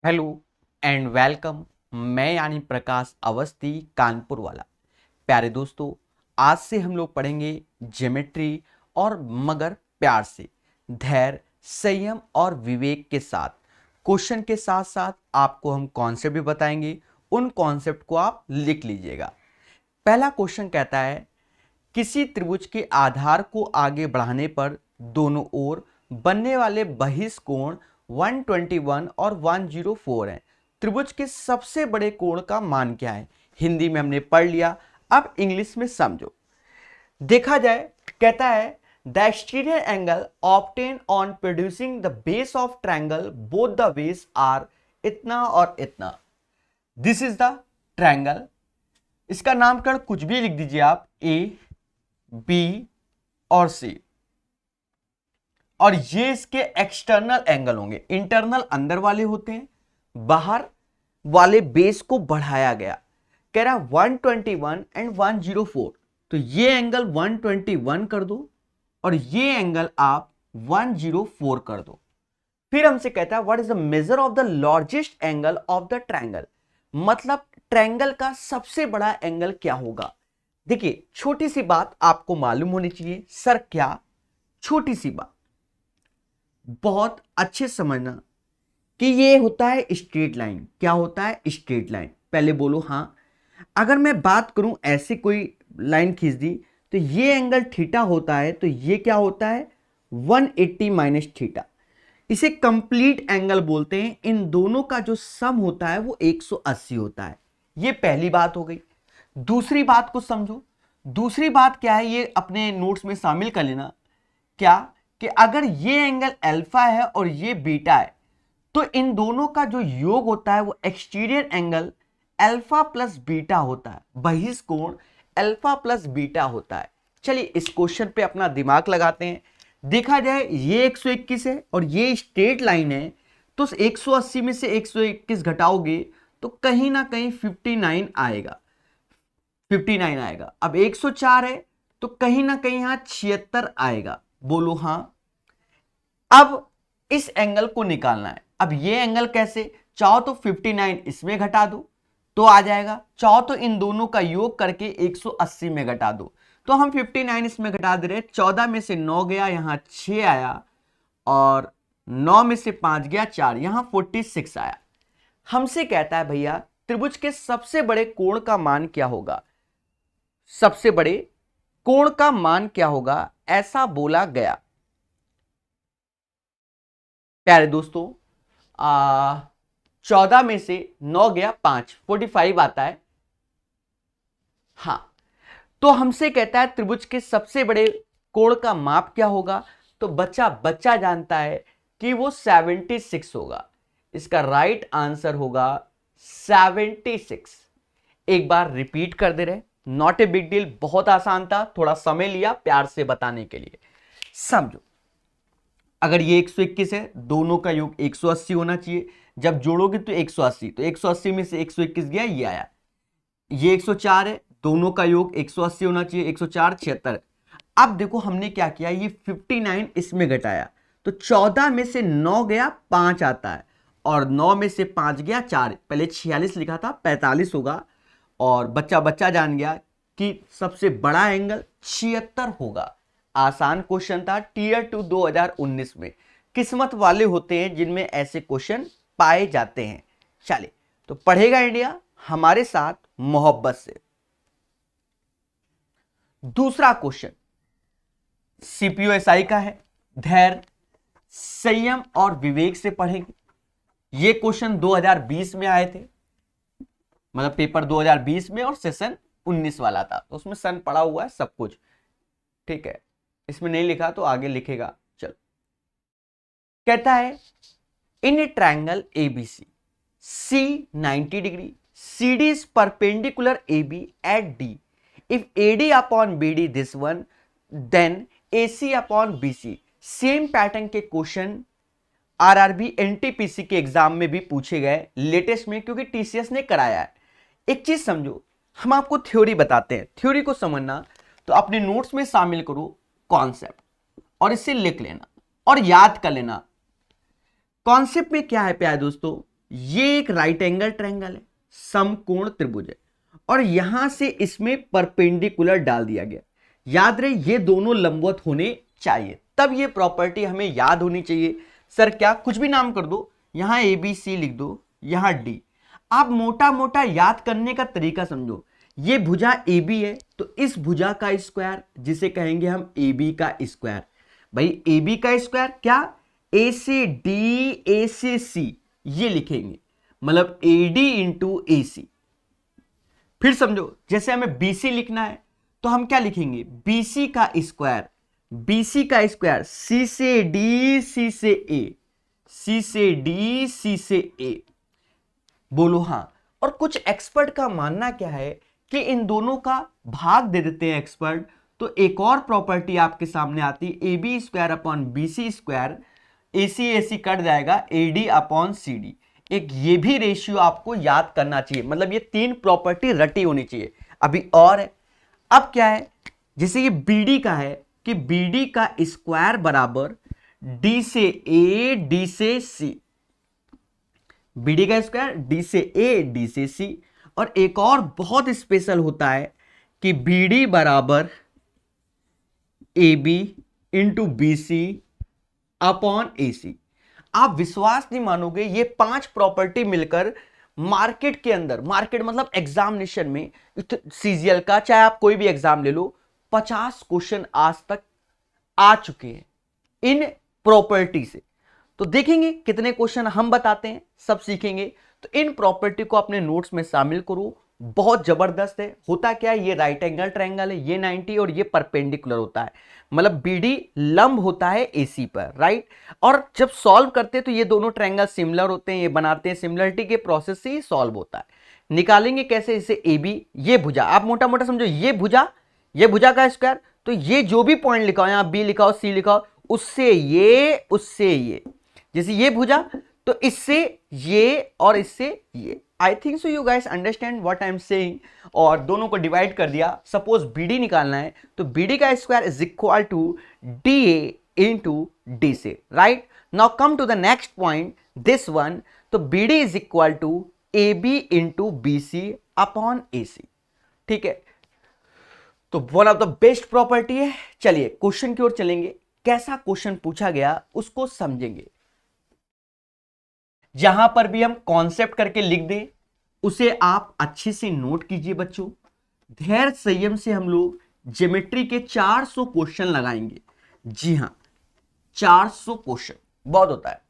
Hello and welcome. मैं यानी प्रकाश अवस्थी कानपुर वाला। प्यारे दोस्तों, आज से हम लोग पढ़ेंगे ज्योमेट्री और मगर प्यार से, धैर्य, संयम और विवेक के साथ। क्वेश्चन के साथ साथ आपको हम कॉन्सेप्ट भी बताएंगे, उन कॉन्सेप्ट को आप लिख लीजिएगा। पहला क्वेश्चन कहता है, किसी त्रिभुज के आधार को आगे बढ़ाने पर दोनों ओर बनने वाले बहिष कोण 121 और 104 हैं। त्रिभुज के सबसे बड़े कोण का मान क्या है? हिंदी में हमने पढ़ लिया, अब इंग्लिश में समझो। देखा जाए, कहता है the exterior angle obtain on producing the base of triangle both the base are इतना और इतना। This is the triangle. इसका नामकरण कुछ भी लिख दीजिए आप, ए, बी और सी। और ये इसके एक्सटर्नल एंगल होंगे। इंटरनल अंदर वाले होते हैं, बाहर वाले बेस को बढ़ाया गया। कह रहा 121 एंड 104, तो ये एंगल 121 कर दो और ये एंगल आप 104 कर दो। फिर हमसे कहता है what is the measure of the largest angle of the triangle, मतलब ट्रायंगल का सबसे बड़ा एंगल क्या होगा। देखिए, छोटी सी बात आपको मालूम होनी चाहिए। सर क्या? छोटी सी बात, बहुत अच्छे समझना कि ये होता है स्ट्रेट लाइन। क्या होता है? Straight line. पहले बोलो हाँ। अगर मैं बात करूं, ऐसे कोई लाइन खींच दी तो ये एंगल थीटा होता है, तो ये क्या होता है? 180 माइनस थीटा। इसे कंप्लीट एंगल बोलते हैं। इन दोनों का जो सम होता है वो 180 होता है। ये पहली बात हो गई। दूसरी बात को समझो। दूसरी बात क्या है, ये अपने नोट्स में शामिल कर लेना। क्या कि अगर ये एंगल अल्फा है और ये बीटा है, तो इन दोनों का जो योग होता है वो exterior angle alpha plus beta होता है। बहिष कोण अल्फा प्लस बीटा होता है। चलिए इस क्वेश्चन पे अपना दिमाग लगाते हैं। देखा जाए, ये 121 है और ये स्ट्रेट लाइन है, तो 180 में से 121 घटाओगे तो कहीं ना कहीं 59 आएगा। 59 आएगा। अब 104 है तो कहीं ना कहीं यहां 76 आएगा। बोलो हाँ। अब इस एंगल को निकालना है। अब ये एंगल कैसे? चाहो तो 59 इसमें घटा दो तो आ जाएगा, चाहो तो इन दोनों का योग करके 180 में घटा दो। तो हम 59 इसमें घटा दे रहे। 14 में से 9 गया, यहां 6 आया, और 9 में से 5 गया 4, यहां 46 आया। हमसे कहता है भैया त्रिभुज के सबसे बड़े कोण का मान क्या होगा। सबसे बड़े कोण का मान क्या होगा, ऐसा बोला गया। प्यारे दोस्तों, 14 में से 9 गया 5, 45 आता है। हाँ, तो हमसे कहता है त्रिभुज के सबसे बड़े कोण का माप क्या होगा। तो बच्चा बच्चा जानता है कि वो 76 होगा। इसका राइट आंसर होगा 76। एक बार रिपीट कर दे रहे, नॉट ए बिग डील, बहुत आसान था, थोड़ा समय लिया प्यार से बताने के लिए। समझो, अगर ये 121 है, दोनों का योग 180 होना चाहिए। जब जोड़ोगे तो 180, तो 180 में से 121 गया, ये आया। ये 104 है, दोनों का योग 180 होना चाहिए। 104 76। अब देखो हमने क्या किया, ये 59 इसमें घटाया, तो 14 में से 9 गया 5 आता है, और 9 में से 5 गया 4। पहले 46 लिखा था, 45 होगा। और बच्चा बच्चा जान गया कि सबसे बड़ा एंगल 76 होगा। आसान क्वेश्चन था टीयर 2 2019 में। किस्मत वाले होते हैं जिनमें ऐसे क्वेश्चन पाए जाते हैं। चलिए, तो पढ़ेगा इंडिया हमारे साथ मोहब्बत से। दूसरा क्वेश्चन सीपीयू एसआई का है, धैर्य, संयम और विवेक से पढ़ेंगे। ये क्वेश्चन 2020 में आए थे, मतलब पेपर 2020 में, और सेशन 19 वाला था, तो उसमें सन पड़ा हुआ है सब कुछ, ठीक है। इसमें नहीं लिखा तो आगे लिखेगा। चलो, कहता है in a triangle ABC, C 90 degree, CD is perpendicular AB at D. If AD upon BD this one, then AC upon BC. Same pattern के क्वेश्चन आरआरबी एनटीपीसी के एग्जाम में भी पूछे गए लेटेस्ट में, क्योंकि टीसीएस ने कराया है। एक चीज समझो, हम आपको थ्योरी बताते हैं, थ्योरी को समझना, तो अपने नोट्स में शामिल करो कॉन्सेप्ट और इसे लिख लेना और याद कर लेना। कॉन्सेप्ट में क्या है प्यारे दोस्तों, ये एक राइट एंगल ट्रायंगल है, समकोण त्रिभुज है, और यहां से इसमें परपेंडिकुलर डाल दिया गया। याद रहे ये दोनों लंबवत होने चाहिए, तब ये प्रॉपर्टी हमें याद होनी चाहिए। सर क्या, कुछ भी नाम कर दो, यहां ए बी सी लिख दो, यहां डी। आप मोटा मोटा याद करने का तरीका समझो। ये भुजा ए बी है, तो इस भुजा का स्क्वायर जिसे कहेंगे हम ए बी का स्क्वायर। भाई ए बी का स्क्वायर क्या, ए से डी ए से सी ये लिखेंगे, मतलब ए डी इंटू ए सी। फिर समझो, जैसे हमें बीसी लिखना है तो हम क्या लिखेंगे, बीसी का स्क्वायर, बीसी का स्क्वायर सी से डी सी से ए, सी से डी सी से ए। बोलो हाँ। और कुछ एक्सपर्ट का मानना क्या है कि इन दोनों का भाग दे देते हैं एक्सपर्ट, तो एक और प्रॉपर्टी आपके सामने आती है, A B square upon B C square, A C cut जाएगा, A D upon C D. एक ये भी रेशियो आपको याद करना चाहिए, मतलब ये तीन प्रॉपर्टी रटी होनी चाहिए। अभी और है, अब क्या है, जैसे ये BD का है कि BD का स्क्वायर बराबर D से A D से C, BD का स्क्वायर D से A D से C। और एक और बहुत स्पेशल होता है कि BD बराबर AB into BC upon AC। आप विश्वास नहीं मानोगे, ये 5 प्रॉपर्टी मिलकर मार्केट के अंदर, मार्केट मतलब एग्जामिनेशन में, सीजीएल का चाहे आप कोई भी एग्जाम ले लो, 50 क्वेश्चन आज तक आ चुके हैं इन प्रॉपर्टी से। तो देखेंगे कितने क्वेश्चन हम बताते हैं, सब सीखेंगे। तो इन प्रॉपर्टी को अपने नोट्स में शामिल करो, बहुत जबरदस्त है। होता क्या है, ये राइट एंगल ट्रायंगल है, ये 90 और ये परपेंडिकुलर होता है, मतलब बीडी लंब होता है एसी पर, राइट। और जब सॉल्व करते हैं तो ये दोनों ट्रायंगल सिमिलर होते हैं, ये बनाते हैं, सिमिलरिटी के प्रोसेस से ही सॉल्व होता है। निकालेंगे कैसे, इसे ए बी, ये भुजा आप मोटा मोटा समझो, ये भुजा का स्क्वायर, तो ये जो भी पॉइंट लिखा हो, यहां बी लिखा हो सी लिखा हो, उससे ये, जैसे ये भुजा तो इससे ये और इससे ये। I think so you guys understand what I am saying. और दोनों को डिवाइड कर दिया, सपोज BD निकालना है तो BD का square is equal to DA into D C, right. Now come to the next point, this one, तो BD is equal to AB into BC upon AC, ठीक है। तो one of the best property है। चलिए question की ओर चलेंगे, कैसा question पूछा गया उसको समझेंगे। जहां पर भी हम कॉन्सेप्ट करके लिख दें उसे आप अच्छे से नोट कीजिए बच्चों। धैर्य संयम से हम लोग ज्योमेट्री के 400 क्वेश्चन लगाएंगे। जी हां, 400 क्वेश्चन बहुत होता है।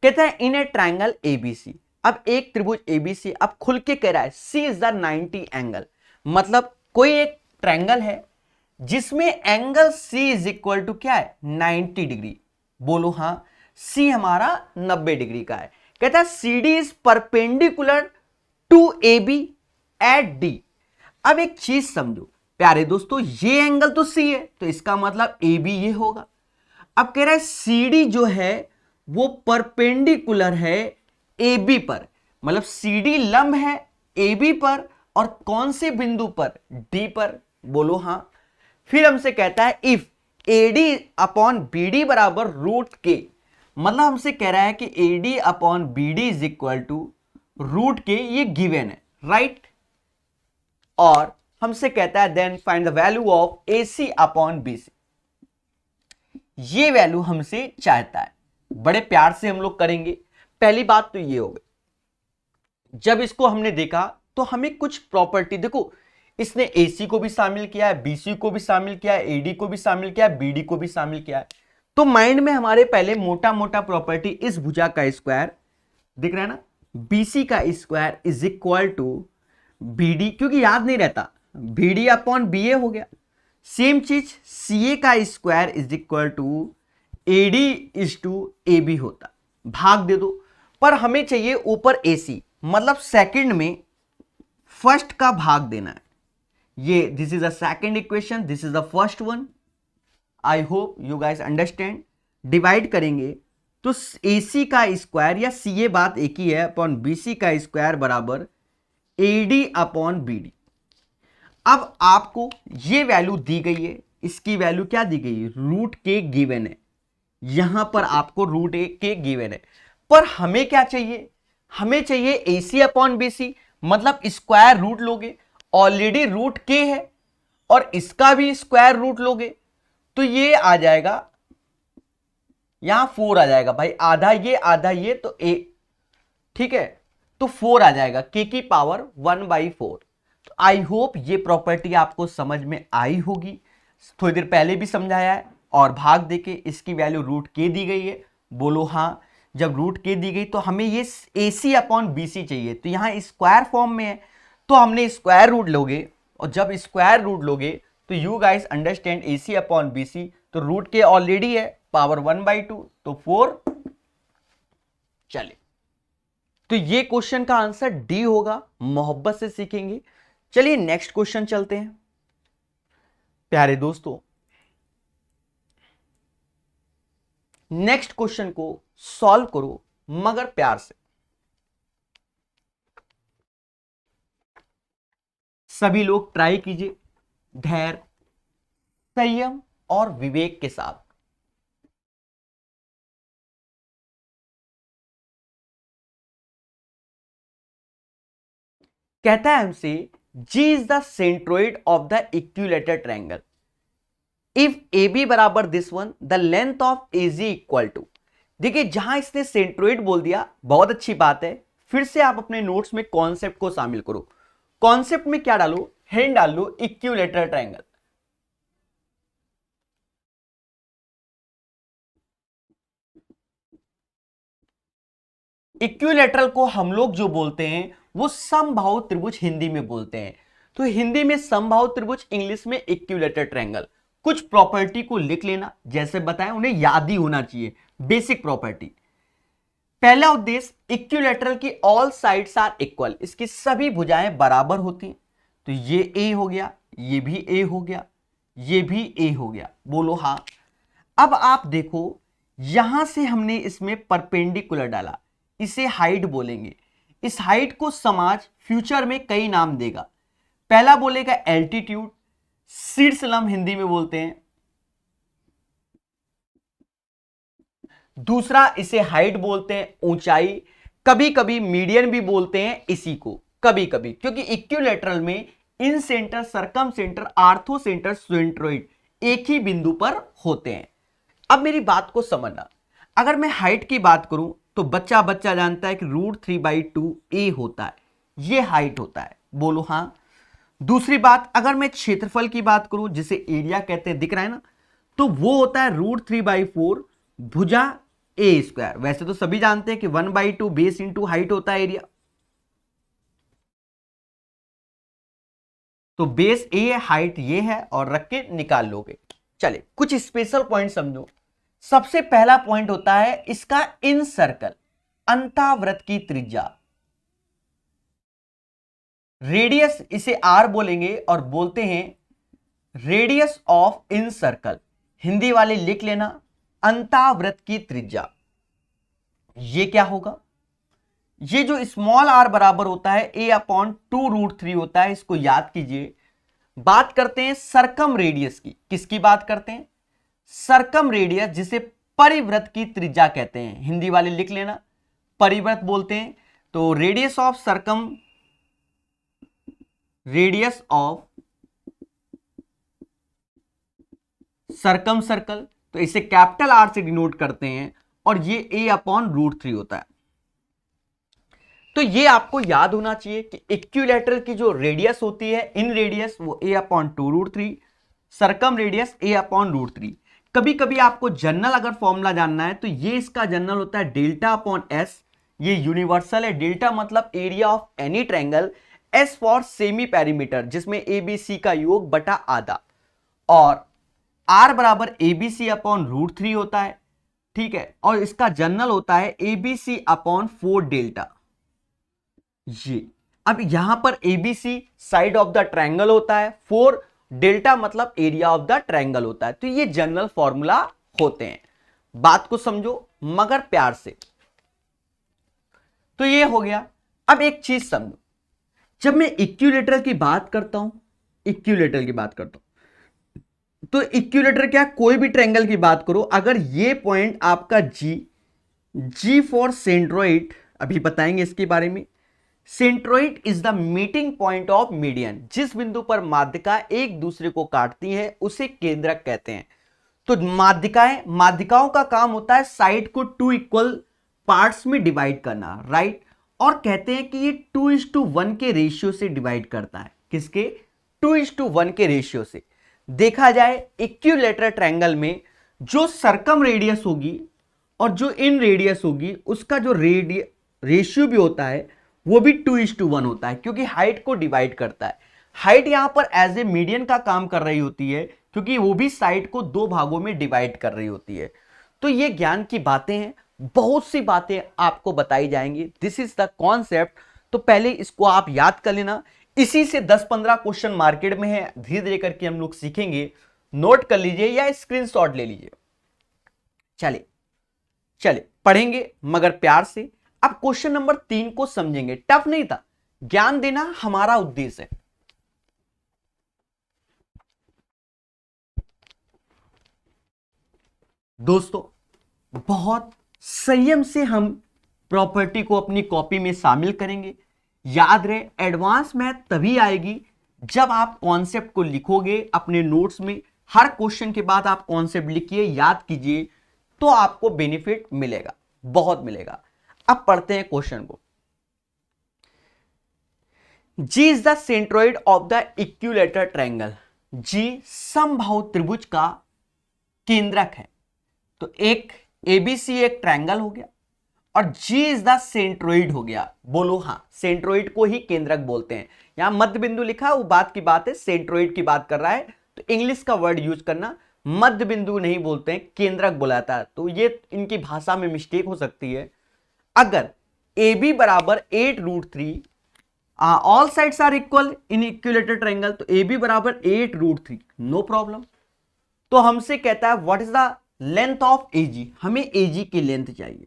कहता है इन ए ट्रायंगल ABC, अब एक त्रिभुज ABC, अब खुल के कह रहा है C इज द 90 एंगल, मतलब कोई एक ट्रायंगल है जिसमें angle C is equal to क्या है, 90 डिग्री। बोलो हां, C हमारा 90 डिग्री का है। कहता है CD is perpendicular to AB at D। अब एक चीज समझो प्यारे दोस्तों, ये एंगल तो C है तो इसका मतलब AB ये होगा। अब कह रहा है CD जो है वो परपेंडिकुलर है AB पर, मतलब CD लंब है AB पर, और कौन से बिंदु पर, D पर। बोलो हां। फिर हमसे कहता है इफ AD अपॉन BD बराबर रूट के, मतलब हमसे कह रहा है कि AD upon BD is equal to root K, ये गिवन है, राइट। और हमसे कहता है then find the value of AC upon BC, ये वैल्यू हमसे चाहता है। बड़े प्यार से हम लोग करेंगे। पहली बात तो ये हो गई, जब इसको हमने देखा तो हमें कुछ प्रॉपर्टी, देखो इसने AC को भी शामिल किया है, BC को भी शामिल किया है, AD को भी शामिल किया है, BD को भी शामिल किया है। तो माइंड में हमारे पहले मोटा मोटा प्रॉपर्टी, इस भुजा का स्क्वायर दिख रहा है ना, BC का square is equal to BD, क्योंकि याद नहीं रहता, BD अपॉन BA हो गया। सेम चीज CA का square is equal to AD is to AB होता, भाग दे दो। पर हमें चाहिए ऊपर AC, मतलब सेकंड में फर्स्ट का भाग देना है। ये this is the second equation, this is the first one. I hope you guys understand. Divide करेंगे तो AC का स्क्वायर या CA बात एक ही है अपॉन BC का स्क्वायर बराबर AD अपॉन BD। अब आपको ये वैल्यू दी गई है, इसकी वैल्यू क्या दी गई है, रूट के गिवन है। यहां पर आपको रूट के गिवन है, पर हमें क्या चाहिए, हमें चाहिए AC अपॉन BC, मतलब स्क्वायर रूट लोगे, ऑलरेडी रूट के है और इसका भी स्क्वायर रूट लोगे तो ये आ जाएगा, यहां 4 आ जाएगा भाई, आधा ये तो a, ठीक है, तो 4 आ जाएगा k की पावर 1/4। तो आई होप ये प्रॉपर्टी आपको समझ में आई होगी, थोड़ी देर पहले भी समझाया है। और भाग देके इसकी वैल्यू रूट के दी गई है, बोलो हाँ। जब रूट के दी गई तो हमें ये AC अपॉन BC चाहिए, तो यहां स्क्वायर फॉर्म में है तो हमने स्क्वायर रूट लोगे, और जब स्क्वायर रूट लोगे तो you guys understand AC upon BC, तो रूट के ऑलरेडी है पावर 1/2 तो 4। चले, तो ये क्वेश्चन का आंसर डी होगा, मोहब्बत से सीखेंगे। चलिए नेक्स्ट क्वेश्चन चलते हैं प्यारे दोस्तों। नेक्स्ट क्वेश्चन को सॉल्व करो मगर प्यार से, सभी लोग ट्राई कीजिए धैर्य, संयम और विवेक के साथ। कहता है हमसे G is the centroid of the equilateral triangle if AB बराबर this one, the length of AG equal to. देखिए जहां इसने सेंट्रोइड बोल दिया, बहुत अच्छी बात है, फिर से आप अपने नोट्स में कॉन्सेप्ट को शामिल करो। कॉन्सेप्ट में क्या डालो, हेड डाल लो इक्विलेटर ट्रायंगल। इक्विलेटरल को हम लोग जो बोलते हैं वो समबाहु त्रिभुज हिंदी में बोलते हैं, तो हिंदी में समबाहु त्रिभुज, इंग्लिश में इक्विलेटर ट्रायंगल। कुछ प्रॉपर्टी को लिख लेना, जैसे बताएं उन्हें याद ही होना चाहिए, बेसिक प्रॉपर्टी। पहला उद्देश्य, इक्विलेटरल की ऑल साइड्स आर इक्वल, इसकी सभी भुजाएं बराबर होती हैं, तो ये ए हो गया, ये भी ए हो गया, ये भी ए हो गया, बोलो हाँ। अब आप देखो यहां से हमने इसमें परपेंडिकुलर डाला, इसे हाइट बोलेंगे। इस हाइट को समाज फ्यूचर में कई नाम देगा, पहला बोलेगा एल्टीट्यूड, शीर्षलंब हिंदी में बोलते हैं। दूसरा इसे हाइट बोलते हैं, ऊंचाई, कभी कभी मीडियन भी बोलते हैं इसी को, कभी कभी, क्योंकि इक्विलेटरल में incentre, circumcentre, orthocentre, centroid एक ही बिंदु पर होते हैं। अब मेरी बात को समझना, अगर मैं हाइट की बात करूं तो बच्चा बच्चा जानता है कि √3/2 a होता है, ये हाइट होता है, बोलो हाँ। दूसरी बात, अगर मैं क्षेत्रफल की बात करूं जिसे एरिया कहते हैं, दिख रहा है ना, तो वो होता है √3/4 भुजा a²। वैसे तो सभी जानते हैं कि 1/2 बेस इंटू हाइट होता है एरिया, तो बेस ए है, हाइट ये है, और रख के निकाल लोगे। चले कुछ स्पेशल पॉइंट समझो। सबसे पहला पॉइंट होता है इसका इन सर्कल, अंतःवृत्त की त्रिज्या, रेडियस इसे आर बोलेंगे और बोलते हैं radius of in circle, Hindi वाले लिख लेना अंतःवृत्त की त्रिज्या। ये क्या होगा, ये जो स्मॉल आर बराबर होता है a/2√3 होता है, इसको याद कीजिए। बात करते हैं सरकम रेडियस की, किसकी बात करते हैं, सरकम रेडियस, जिसे परिवृत्त की त्रिज्या कहते हैं, हिंदी वाले लिख लेना परिवृत्त बोलते हैं। तो radius of circum, radius of circumcircle, तो इसे कैपिटल आर से डिनोट करते हैं, और ये a/√3 होता है। तो ये आपको याद होना चाहिए कि इक्विलेटरल की जो रेडियस होती है, इन रेडियस, वो a/2√3, सरकम रेडियस a/√3। कभी कभी आपको जनरल अगर फॉर्मूला जानना है तो ये इसका जनरल होता है डेल्टा/s, ये यूनिवर्सल है। डेल्टा मतलब area of any triangle, S for semi perimeter, जिसमें ABC का योग बटा आधा, और R बराबर ABC/√3 होता है, ठीक है, और इसका जनरल होता है ABC/4 डेल्टा। ये अब यहां पर ABC side of the triangle होता है, 4 डेल्टा मतलब एरिया ऑफ द ट्रायंगल होता है। तो ये जनरल फॉर्मूला होते हैं, बात को समझो मगर प्यार से। तो ये हो गया। अब एक चीज समझो, जब मैं इक्विलेटरल की बात करता हूं, इक्विलेटरल की बात करता हूं, तो इक्विलेटर क्या, कोई भी ट्रायंगल की बात करो, अगर ये पॉइंट आपका G जी फॉर सेंट्रोइड, अभी बताएंगे इसके बारे में। Centroid is the meeting point of median, जिस बिंदु पर माध्यिका एक दूसरे को काटती है उसे केंद्रक कहते हैं। तो माध्यिकाओं का काम होता है साइड को टू इक्वल पार्ट्स में डिवाइड करना, राइट। और कहते हैं कि ये 2:1 के रेशियो से डिवाइड करता है। किसके? 2:1 के रेशियो से। देखा जाए इक्विलैटरल ट्रायंगल में जो सर्कम रेडियस होगी और जो इन रेडियस होगी उसका जो रेशियो भी होता है वो भी 2:1 होता है, क्योंकि हाइट को डिवाइड करता है। हाइट यहां पर एज ए मीडियन का काम कर रही होती है, क्योंकि वो भी साइड को दो भागों में डिवाइड कर रही होती है। तो ये ज्ञान की बातें हैं, बहुत सी बातें आपको बताई जाएंगी। This is the concept. तो पहले इसको आप याद कर लेना। इसी से 10-15 क्वेश्चन मार्केट में है, धीरे धीरे करके हम लोग सीखेंगे। नोट कर लीजिए या स्क्रीनशॉट ले लीजिए। चलिए चलिए पढ़ेंगे मगर प्यार से। अब क्वेश्चन नंबर 3 को समझेंगे। टफ नहीं था, ज्ञान देना हमारा उद्देश्य है। दोस्तों बहुत संयम से हम प्रॉपर्टी को अपनी कॉपी में शामिल करेंगे। याद रहे, एडवांस मैथ तभी आएगी जब आप कॉन्सेप्ट को लिखोगे अपने नोट्स में। हर क्वेश्चन के बाद आप कॉन्सेप्ट लिखिए, याद कीजिए, तो आपको बेनिफिट मिलेगा, बहुत मिलेगा। अब पढ़ते हैं क्वेश्चन को। G is the centroid of the equilateral triangle. G समबाहु त्रिभुज का केंद्रक है। तो एक एबीसी एक ट्रायंगल हो गया और जी इज द सेंट्रोइड हो गया। बोलो हाँ, सेंट्रोइड को ही केंद्रक बोलते हैं। यहां मध्य बिंदु लिखा, वो बात की बात है, सेंट्रोइड की बात कर रहा है, तो इंग्लिश का वर्ड यूज करना। मध्य बिंदु नहीं बोलते हैं, केंद्रक बुलाता है। तो ये इनकी भाषा में मिस्टेक हो सकती है। अगर ए बी बराबर 8√3, all sides are equal in equilateral triangle, तो ए बी बराबर 8√3, नो प्रॉब्लम। तो हमसे कहता है what is the length of AG, हमें एजी की लेंथ चाहिए।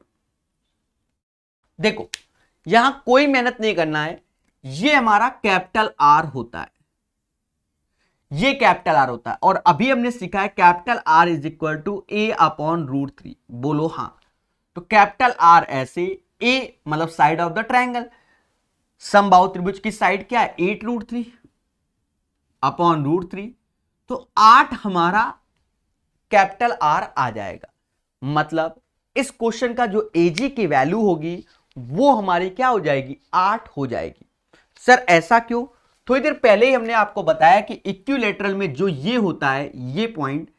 देखो यहां कोई मेहनत नहीं करना है, ये हमारा कैपिटल आर होता है, ये कैपिटल आर होता है। और अभी हमने सीखा है capital R is equal to A/√3। बोलो हाँ। तो कैपिटल आर ऐसे, ए मतलब साइड ऑफ द ट्रायंगल, समबाहु त्रिभुज की साइड क्या है 8√3/√3। तो 8 हमारा कैपिटल आर आ जाएगा। मतलब इस क्वेश्चन का जो एजी की वैल्यू होगी वो हमारी क्या हो जाएगी, 8 हो जाएगी। सर ऐसा क्यों? थोड़ी देर पहले ही हमने आपको बताया कि इक्विलैटरल में जो ये होता है, ये पॉइंट,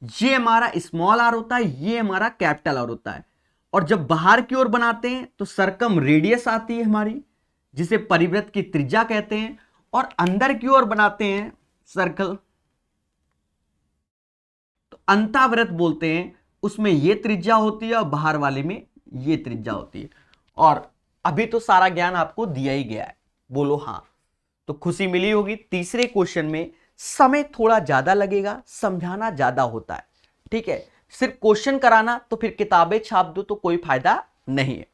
ये हमारा स्मॉल आर होता है, ये हमारा कैपिटल आर होता है। और जब बाहर की ओर बनाते हैं तो सर्कम रेडियस आती है हमारी, जिसे परिवृत्त की त्रिज्या कहते हैं। और अंदर की ओर बनाते हैं सर्कल, तो अंतावृत्त बोलते हैं, उसमें ये त्रिज्या होती है और बाहर वाले में ये त्रिज्या होती है। और अभी तो सारा ज्ञान आपको दिया ही गया है। बोलो हाँ। तो खुशी मिली होगी। तीसरे क्वेश्चन में समय थोड़ा ज्यादा लगेगा, समझाना ज्यादा होता है, ठीक है। सिर्फ क्वेश्चन कराना तो फिर किताबें छाप दो तो कोई फायदा नहीं है।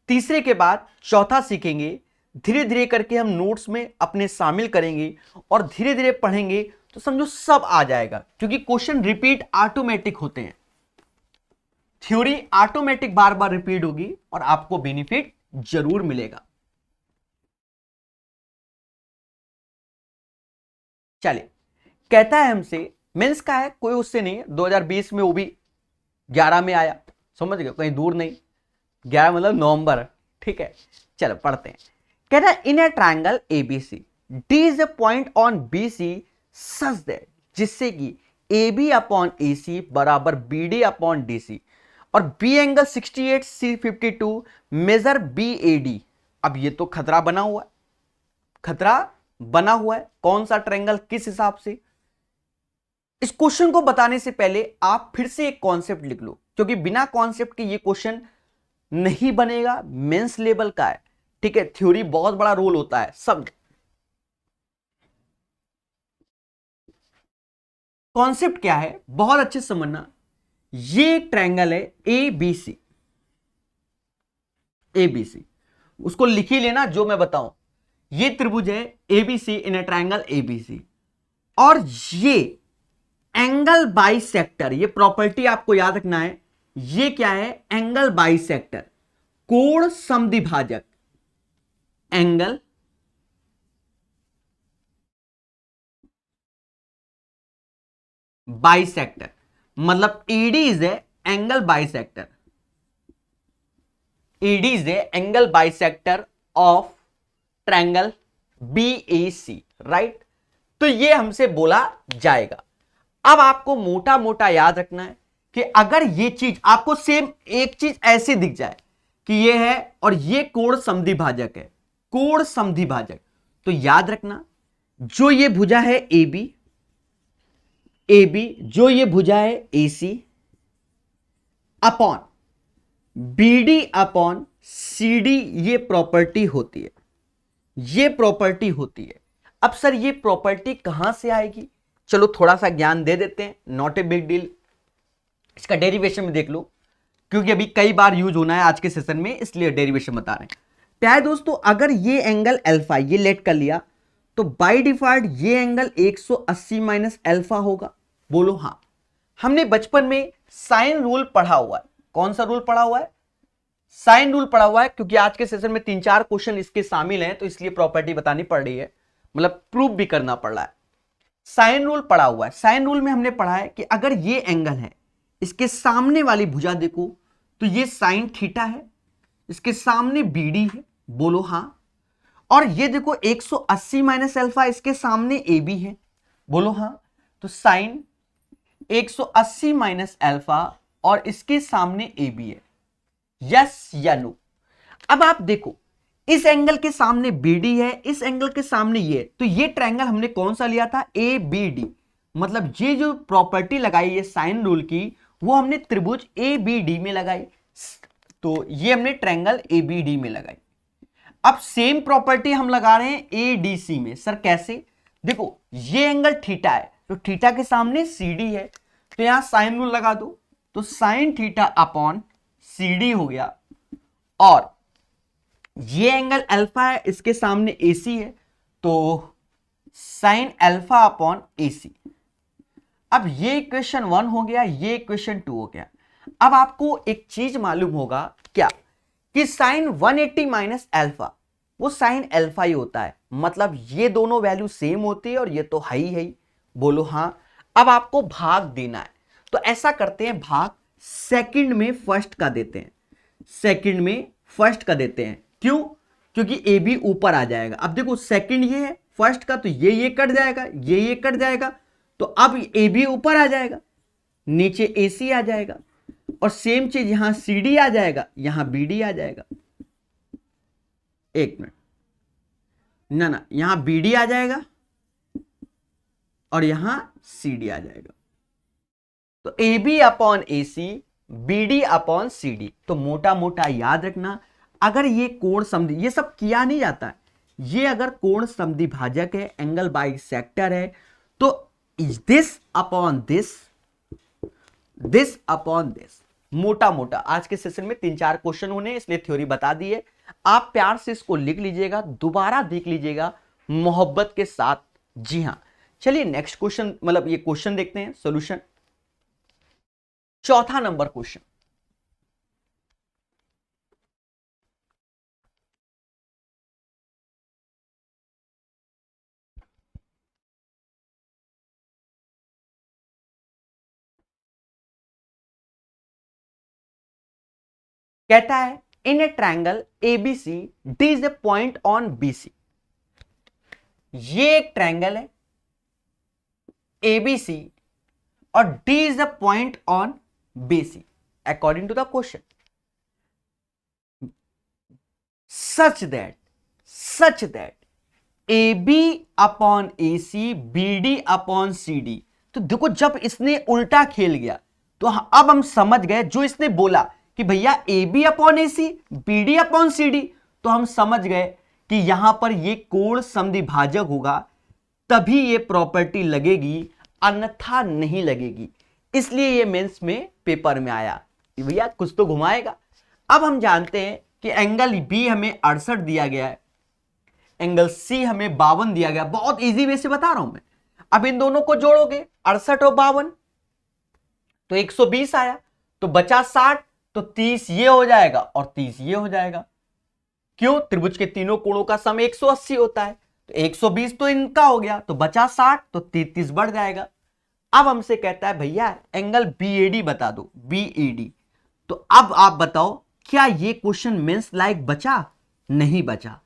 तीसरे के बाद चौथा सीखेंगे, धीरे धीरे करके हम नोट्स में अपने शामिल करेंगे और धीरे धीरे पढ़ेंगे तो समझो सब आ जाएगा, क्योंकि क्वेश्चन रिपीट ऑटोमेटिक होते हैं। थ्योरी ऑटोमेटिक बार बार रिपीट होगी और आपको बेनिफिट जरूर मिलेगा। चलिए, कहता है हमसे, मेंस का है, कोई उससे नहीं है, 2020 में वो भी 11 में आया, समझ गए, कहीं दूर नहीं। 11 मतलब नवंबर, ठीक है। चलो पढ़ते हैं। कहता है in a triangle ABC D is a point on BC such that, जिससे कि A B upon A C बराबर B D upon D C और B angle 68 C52 measure B A D. अब ये तो खतरा बना हुआ है, खतरा बना हुआ है। कौन सा ट्रायंगल, किस हिसाब से? इस क्वेश्चन को बताने से पहले आप फिर से एक कॉन्सेप्ट लिख लो, क्योंकि बिना कॉन्सेप्ट के ये क्वेश्चन नहीं बनेगा। मेंस लेवल का है, ठीक है। थ्योरी बहुत बड़ा रोल होता है, सब कॉन्सेप्ट क्या है बहुत अच्छे से समझना। ये एक ट्रायंगल है A B C, A B C, उसको लिख ही लेना जो मैं बताऊं। ये त्रिभुज है ABC in a triangle ABC, और ये एंगल बाइसेक्टर, ये प्रॉपर्टी आपको याद रखना है, ये क्या है? एंगल बाइसेक्टर, कोण समद्विभाजक, एंगल बाइसेक्टर, मतलब ED is a angle bisector, ED is a angle bisector of triangle BAC, right? तो ये हमसे बोला जाएगा। अब आपको मोटा मोटा याद रखना है कि अगर ये चीज आपको सेम एक चीज ऐसे दिख जाए कि ये है और ये कोण समद्विभाजक है, कोण समद्विभाजक, तो याद रखना जो ये भुजा है AB, AB जो ये भुजा है AC upon BD upon CD, ये प्रॉपर्टी होती है, ये प्रॉपर्टी होती है। अब सर ये प्रॉपर्टी कहां से आएगी? चलो थोड़ा सा ज्ञान दे देते हैं, नॉट ए बिग डील। इसका डेरिवेशन में देख लो, क्योंकि अभी कई बार यूज होना है आज के सेशन में, इसलिए डेरिवेशन बता रहे हैं। प्यारे दोस्तों, अगर ये एंगल अल्फा, ये लेट कर लिया, तो बाय डिफॉल्ट ये एंगल 180 माइनस अल्फा होगा। बोलो हाँ। हमने बचपन में साइन रूल पढ़ा हुआ है। कौन सा रूल पढ़ा हुआ है? साइन रूल पढ़ा हुआ है, क्योंकि आज के सेशन में 3-4 क्वेश्चन इसके शामिल हैं, तो इसलिए प्रॉपर्टी बतानी पड़ रही है, मतलब प्रूफ भी करना पड़ रहा है। साइन रूल पढ़ा हुआ है। साइन रूल में हमने पढ़ा है कि अगर ये एंगल है, इसके सामने वाली भुजा देखो तो ये साइन थीटा है, इसके सामने बीडी है। बोलो हाँ। और ये देखो 180 माइनस अल्फा, इसके सामने ए बी है। बोलो हाँ। तो साइन 180 माइनस अल्फा और इसके सामने ए बी है। यस या नो? अब आप देखो, इस एंगल के सामने बीडी है, इस एंगल के सामने ये, तो ये ट्रायंगल हमने कौन सा लिया था? A B D. मतलब ये जो प्रॉपर्टी लगाई है साइन रूल की, वो हमने त्रिभुज ए बी डी में लगाई, तो ये हमने ट्रायंगल ए बी डी में लगाई। अब सेम प्रॉपर्टी हम लगा रहे हैं ए डी सी में। सर कैसे? देखो ये एंगल थीटा है, तो थीटा के सामने सी डी है, तो यहां साइन रूल लगा दो, तो sine theta upon C D हो गया। और ये एंगल अल्फा है, इसके सामने AC है, तो साइन अल्फा अपॉन AC। अब ये इक्वेशन 1 हो गया, ये इक्वेशन 2 हो गया। अब आपको एक चीज मालूम होगा क्या, कि साइन 180 माइनस अल्फा, वो साइन अल्फा ही होता है, मतलब ये दोनों वैल्यू सेम होती है और ये तो है ही। बोलो हाँ। अब आपको भाग देना है, तो ऐसा करते हैं, भाग सेकंड में फर्स्ट का देते हैं, सेकंड में फर्स्ट का देते हैं। क्यों? क्योंकि ए बी ऊपर आ जाएगा। अब देखो सेकंड ये है फर्स्ट का, तो ये कट जाएगा, ये कट जाएगा, तो अब ए बी ऊपर आ जाएगा, नीचे ए सी आ जाएगा, और सेम चीज यहां सी डी आ जाएगा, यहां बी डी आ जाएगा। एक मिनट, ना यहां बी डी आ जाएगा और यहां सी डी आ जाएगा, तो A B upon A C, B D upon C D. तो मोटा मोटा याद रखना, अगर ये कोण समद्वि, ये सब किया नहीं जाता है, ये अगर कोण समद्विभाजक है, एंगल बाइसेक्टर है, तो this upon this, this upon this. मोटा मोटा आज के सेशन में 3-4 क्वेश्चन होने, इसलिए थ्योरी बता दी है। आप प्यार से इसको लिख लीजिएगा, दोबारा देख लीजिएगा मोहब्बत के साथ। जी हां, चलिए नेक्स्ट क्वेश्चन, मतलब ये क्वेश्चन देखते हैं, सॉल्यूशन। चौथा नंबर क्वेश्चन, कहता है in a triangle ABC D is a point on B C. ये एक ट्रायंगल है एबीसी और D is the point on B C according to the question, such that A B upon A C, B D upon C D. तो देखो जब इसने उल्टा खेल गया, तो अब हम समझ गए, जो इसने बोला कि भैया A B upon A C, B D upon C D, तो हम समझ गए कि यहां पर ये कोण समद्विभाजक होगा, तभी ये प्रॉपर्टी लगेगी, अन्यथा नहीं लगेगी। इसलिए ये मेंस में पेपर में आया, भैया कुछ तो घुमाएगा। अब हम जानते हैं कि एंगल बी हमें 68 दिया गया है, एंगल सी हमें 52 दिया गया। बहुत इजी वे से बता रहा हूं मैं। अब इन दोनों को जोड़ोगे 68 और 52, तो 120 आया। तो बचा 60, तो 30 ये हो जाएगा और 30 ये हो जाएगा। क्यों? त्रिभुज के तीनों कोणों का सम 180 होता है, तो 120 तो इनका हो गया, तो बचा 60, तो 33 बढ़ जाएगा। अब हमसे कहता है भैया एंगल बीएडी बता दो, बीईडी। तो अब आप बताओ क्या ये क्वेश्चन मेंस लायक बचा? नहीं बचा।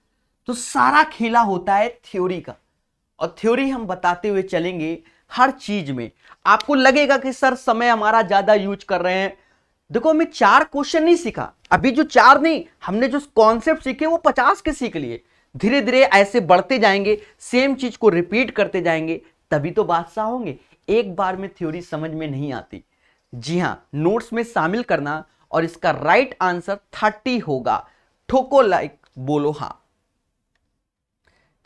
तो सारा खेला होता है थ्योरी का, और थ्योरी हम बताते हुए चलेंगे हर चीज में। आपको लगेगा कि सर समय हमारा ज्यादा यूज कर रहे हैं। देखो हमें 4 क्वेश्चन नहीं सीखा अभी, जो 4 नहीं, हमने जो कॉन्सेप्ट सीखे वो 50 के सीख लिए। धीरे धीरे ऐसे बढ़ते जाएंगे, सेम चीज को रिपीट करते जाएंगे, तभी तो बादशाह होंगे। एक बार में थ्योरी समझ में नहीं आती। जी हां, नोट्स में शामिल करना, और इसका राइट आंसर 30 होगा। ठोको लाइक, बोलो हां।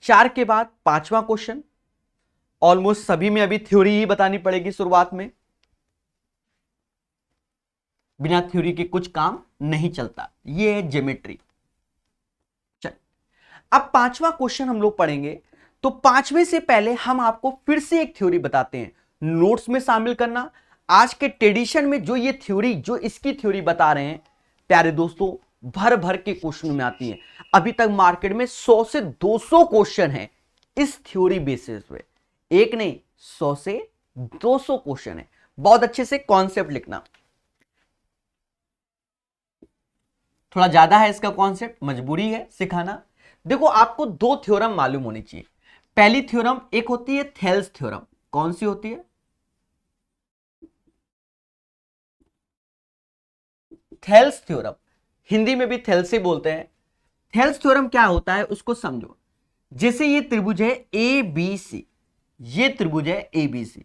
4 के बाद 5वां क्वेश्चन। ऑलमोस्ट सभी में अभी थ्योरी ही बतानी पड़ेगी शुरुआत में, बिना थ्योरी के कुछ काम नहीं चलता। ये है ज्योमेट्री। चल, अब 5वां क्वेश्चन हम लोग पढ़ेंगे। तो 5वें से पहले हम आपको फिर से एक थ्योरी बताते हैं, नोट्स में शामिल करना। आज के ट्रेडिशन में जो ये थ्योरी, जो इसकी थ्योरी बता रहे हैं प्यारे दोस्तों, भर भर के क्वेश्चन में आती है। अभी तक मार्केट में 100 से 200 क्वेश्चन है इस थ्योरी बेसिस पे। एक नहीं, 100 से 200 क्वेश्चन है। बहुत अच्छे से कॉन्सेप्ट लिखना। थोड़ा ज्यादा है इसका कॉन्सेप्ट, मजबूरी है सिखाना। देखो आपको 2 थ्योरम मालूम होनी चाहिए। पहली थ्योरम एक होती है थेल्स थ्योरम। कौन सी होती है? थेल्स थ्योरम, हिंदी में भी थेल्स से बोलते हैं। थेल्स थ्योरम क्या होता है उसको समझो। जैसे ये त्रिभुज है ए बी सी, ये त्रिभुज है ए बी सी,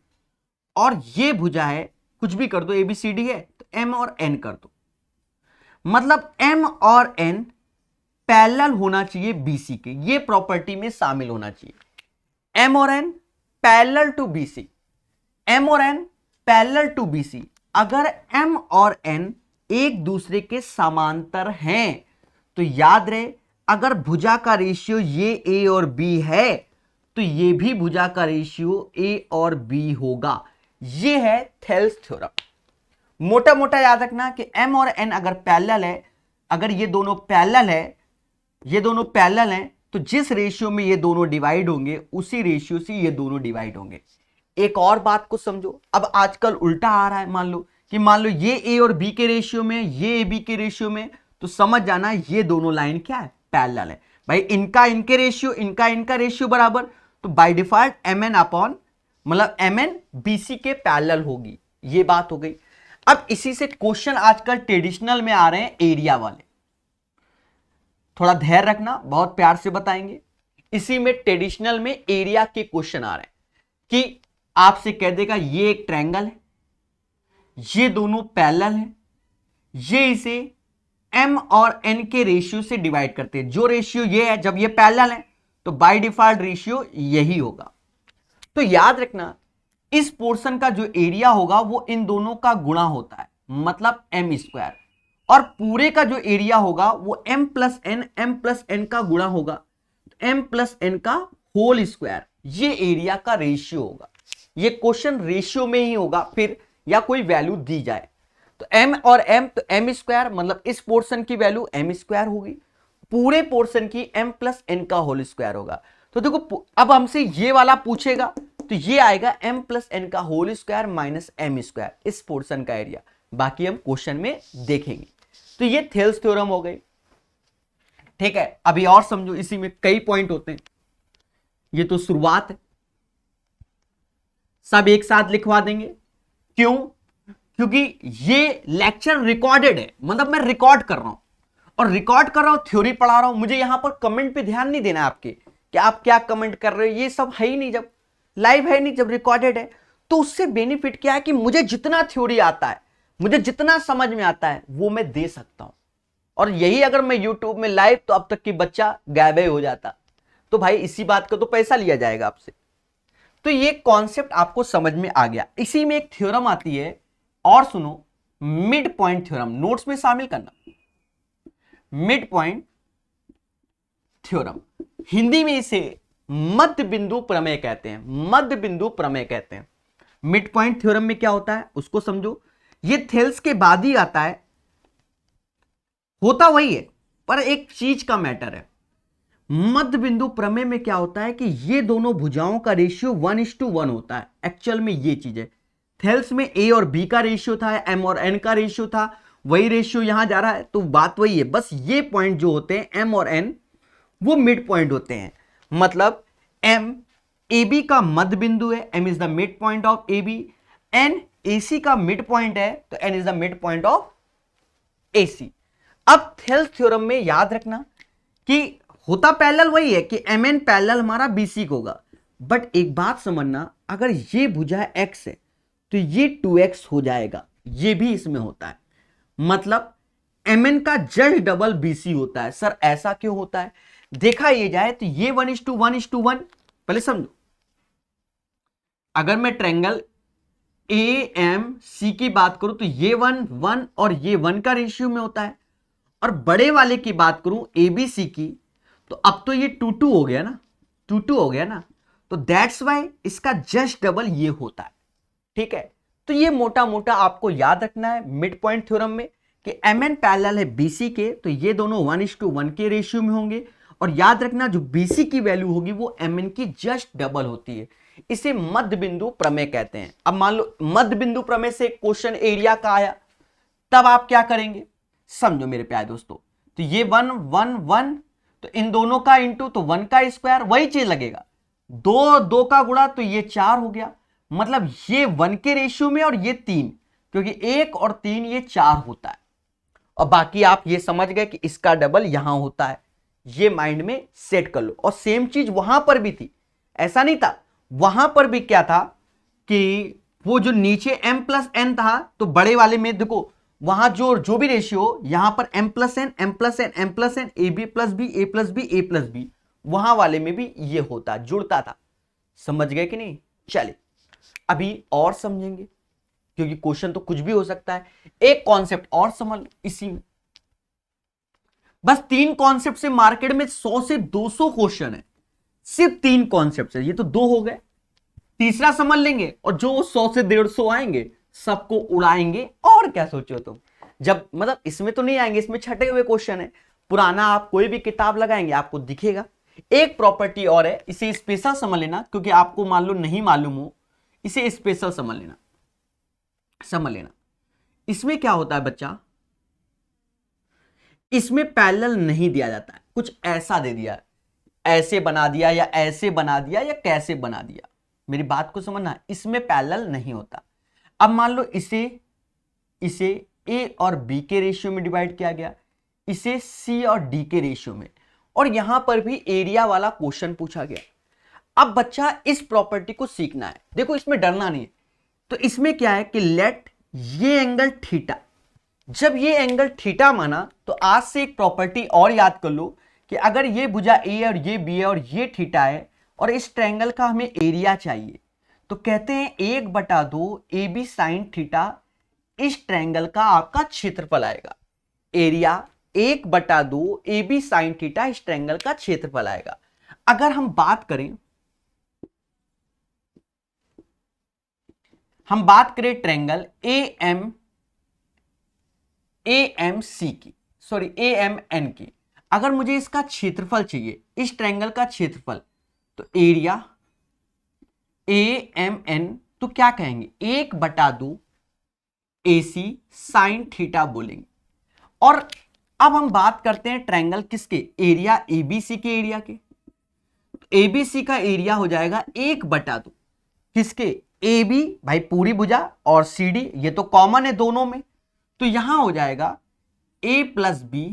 और ये भुजा है, कुछ भी कर दो, ए बी सी डी है तो एम और एन कर दो। मतलब एम और एन पैरेलल होना चाहिए बीसी के, ये प्रॉपर्टी में शामिल होना चाहिए। एम और N parallel to BC, M और एन पैरेलल टू बीसी। अगर एम और एन एक दूसरे के समांतर हैं तो याद रहे, अगर भुजा का रेशियो ये ए और बी है तो ये भी भुजा का रेशियो ए और बी होगा। ये है थेल्स थ्योरम। मोटा मोटा याद रखना कि एम और एन अगर पैरेलल है, अगर ये दोनों पैरेलल है, ये दोनों पैरेलल हैं, तो जिस रेशियो में ये दोनों डिवाइड होंगे उसी रेशियो से ये दोनों डिवाइड होंगे। एक और बात को समझो, अब आजकल उल्टा आ रहा है। मान लो ये ए और बी के रेशियो में, ये ए बी के रेशियो में, तो समझ जाना ये दोनों लाइन क्या है? पैरेलल है। भाई इनका इनके रेशियो, इनका इनका रेशियो बराबर, तो by default M N upon, मतलब एम एन बी सी के पैरेलल होगी। ये बात हो गई। अब इसी से क्वेश्चन आजकल ट्रेडिशनल में आ रहे हैं एरिया वाले। थोड़ा धैर्य रखना, बहुत प्यार से बताएंगे। इसी में ट्रेडिशनल में एरिया के क्वेश्चन आ रहे हैं कि आपसे कह देगा ये एक ट्रायंगल है, ये दोनों पैरेलल हैं, ये इसे m और n के रेशियो से डिवाइड करते हैं। जो रेशियो ये है, जब ये पैरेलल है तो बाय डिफॉल्ट रेशियो यही होगा। तो याद रखना इस पोर्शन का जो एरिया होगा वो इन दोनों का गुणा होता है, मतलब m स्क्वायर, और पूरे का जो एरिया होगा वो m प्लस n का गुणा होगा, m प्लस n का होल स्क्वायर। ये एरिया का रेशियो होगा। ये क्वेश्चन रेशियो में ही होगा फिर, या कोई वैल्यू दी जाए तो m और m, तो m स्क्वायर मतलब इस पोर्शन की वैल्यू m स्क्वायर होगी, पूरे पोर्शन की m प्लस n का होल स्क्वायर होगा। तो देखो अब हमसे ये वाला पूछेगा तो ये आएगा m प्लस n का whole square minus m square, इस पोर्शन का एरिया। बाकी हम क्वेश्चन में देखेंगे। तो ये थेल्स थ्योरम हो गई। ठीक है, अभी और समझो, इसी में कई पॉइंट होते हैं। ये तो शुरुआत है, सब एक साथ लिखवा देंगे। क्यों? क्योंकि ये लेक्चर रिकॉर्डेड है, मतलब मैं रिकॉर्ड कर रहा हूं, और रिकॉर्ड कर रहा हूं, थ्योरी पढ़ा रहा हूं। मुझे यहां पर कमेंट पे ध्यान नहीं देना आपके कि आप क्या कमेंट कर रहे हो, ये सब है ही नहीं। जब लाइव है नहीं, जब रिकॉर्डेड है, तो उससे बेनिफिट क्या है कि मुझे जितना थ्योरी आता है, मुझे जितना समझ में आता है वो मैं दे सकता हूं। और यही अगर मैं यूट्यूब में लाइव, तो अब तक की बच्चा गायब हो जाता। तो भाई इसी बात का तो पैसा लिया जाएगा आपसे। तो ये कॉन्सेप्ट आपको समझ में आ गया। इसी में एक थ्योरम आती है, और सुनो, मिड पॉइंट थ्योरम, नोट्स में शामिल करना। मिड पॉइंट थ्योरम, हिंदी में इसे मध्य बिंदु प्रमेय कहते हैं। मध्य बिंदु प्रमेय कहते हैं। मिड पॉइंट थ्योरम में क्या होता है उसको समझो ये थेल्स के बाद ही आता है, होता वही है पर एक चीज का मैटर है। मध्य बिंदु प्रमेय में क्या होता है कि ये दोनों भुजाओं का रेशियो 1:1 होता है। एक्चुअल में ये चीज है, थेल्स में ए और बी का रेशियो था, एम और एन का रेशियो था, वही रेशियो यहां जा रहा है। तो बात वही है, बस ये पॉइंट जो होते हैं एम और एन वो मिड पॉइंट होते हैं। मतलब एम ए बी का मध्य बिंदु है, M is the mid point of A B, N A C का मिड पॉइंट है तो N is the mid point of A C. अब थेल्स थ्योरम में याद रखना कि होता पैरेलल वही है कि एम एन पैरेलल हमारा बीसी को होगा, बट एक बात समझना, अगर ये भुजा x है तो ये 2x हो जाएगा, ये भी इसमें होता है। मतलब एम एन का जस्ट डबल बीसी होता है। सर ऐसा क्यों होता है? देखा ये जाए तो ये 1:1:1, पहले समझो। अगर मैं ट्रायंगल ए एम सी की बात करूं तो ये 1:1 और ये 1 का रेशियो में होता है, और बड़े वाले की बात करूं ए बी सी की तो अब तो ये 2:2 हो गया ना, 2:2 हो गया ना, तो दैट्स वाई इसका जस्ट डबल ये होता है। ठीक है, तो ये मोटा मोटा आपको याद रखना है मिड पॉइंट थ्योरम में कि एम एन पैरेलल है बीसी के, तो ये दोनों 1:1 के रेशियो में होंगे। और याद रखना जो बीसी की वैल्यू होगी वो एम एन की जस्ट डबल होती है। इसे मध्य बिंदु प्रमेय कहते हैं। अब मान लो मध्य बिंदु प्रमेय से क्वेश्चन एरिया का आया, तब आप क्या करेंगे? समझो मेरे प्यारे दोस्तों, तो ये 1:1:1, तो इन दोनों का इंटू तो 1 का स्क्वायर, वही चीज लगेगा। 2 का गुणा तो ये 4 हो गया। मतलब ये 1 के रेशियो में और ये 3, क्योंकि 1 और 3 ये 4 होता है। और बाकी आप ये समझ गए कि इसका डबल यहां होता है, ये माइंड में सेट कर लो। और सेम चीज वहां पर भी थी, ऐसा नहीं था, वहां पर भी क्या था कि वो जो नीचे m+n था, तो बड़े वाले में देखो वहां जो भी रेशियो, यहां पर m+n m+n m+n A B plus B A plus B A plus B, वहां वाले में भी ये होता, जुड़ता था। समझ गए कि नहीं? चलिए अभी और समझेंगे, क्योंकि क्वेश्चन तो कुछ भी हो सकता है। एक कॉन्सेप्ट और समझ लो इसी में, बस 3 कॉन्सेप्ट से मार्केट में 100 से 200 क्वेश्चन है, सिर्फ 3 कॉन्सेप्ट है, ये तो 2 हो गए। तीसरा समझ लेंगे और जो 100 से 150 आएंगे सबको उड़ाएंगे। और क्या सोचो तुम? जब मतलब इसमें तो नहीं आएंगे, इसमें छटे हुए क्वेश्चन है, पुराना आप कोई भी किताब लगाएंगे आपको दिखेगा। एक प्रॉपर्टी और है, इसे स्पेशल समझ लेना, क्योंकि आपको मान लो नहीं मालूम हो, इसे स्पेशल समझ लेना। इसमें क्या होता है बच्चा, इसमें पैरेलल नहीं दिया जाता है, कुछ ऐसा दे दिया, ऐसे बना दिया या ऐसे बना दिया या कैसे बना दिया। मेरी बात को समझना, इसमें पैरेलल नहीं होता। अब मान लो इसे ए और बी के रेशियो में डिवाइड किया गया, इसे सी और डी के रेशियो में, और यहां पर भी एरिया वाला क्वेश्चन पूछा गया। अब बच्चा इस प्रॉपर्टी को सीखना है, देखो इसमें डरना नहीं है। तो इसमें क्या है कि लेट ये एंगल थीटा, जब ये एंगल थीटा माना तो आज से एक प्रॉपर्टी और याद कर लो कि अगर ये भुजा ए और ये बी है और ये थीटा है और इस ट्रायंगल का हमें एरिया चाहिए, तो कहते हैं 1/2 ए बी साइन थीटा इस ट्रायंगल का आपका क्षेत्रफल आएगा। Area 1/2 A B sine theta इस ट्रायंगल का क्षेत्रफल आएगा। अगर हम बात करें ट्रायंगल ए एम एन की, अगर मुझे इसका क्षेत्रफल चाहिए, इस ट्रायंगल का क्षेत्रफल, तो एरिया ए एम एन, तो क्या कहेंगे 1/2 AC साइन थीटा बोलेंगे। और अब हम बात करते हैं ट्रायंगल किसके, एरिया ABC के एरिया के। ABC का एरिया हो जाएगा 1/2 किसके, AB भाई पूरी भुजा और CD, ये तो कॉमन है दोनों में, तो यहां हो जाएगा A + B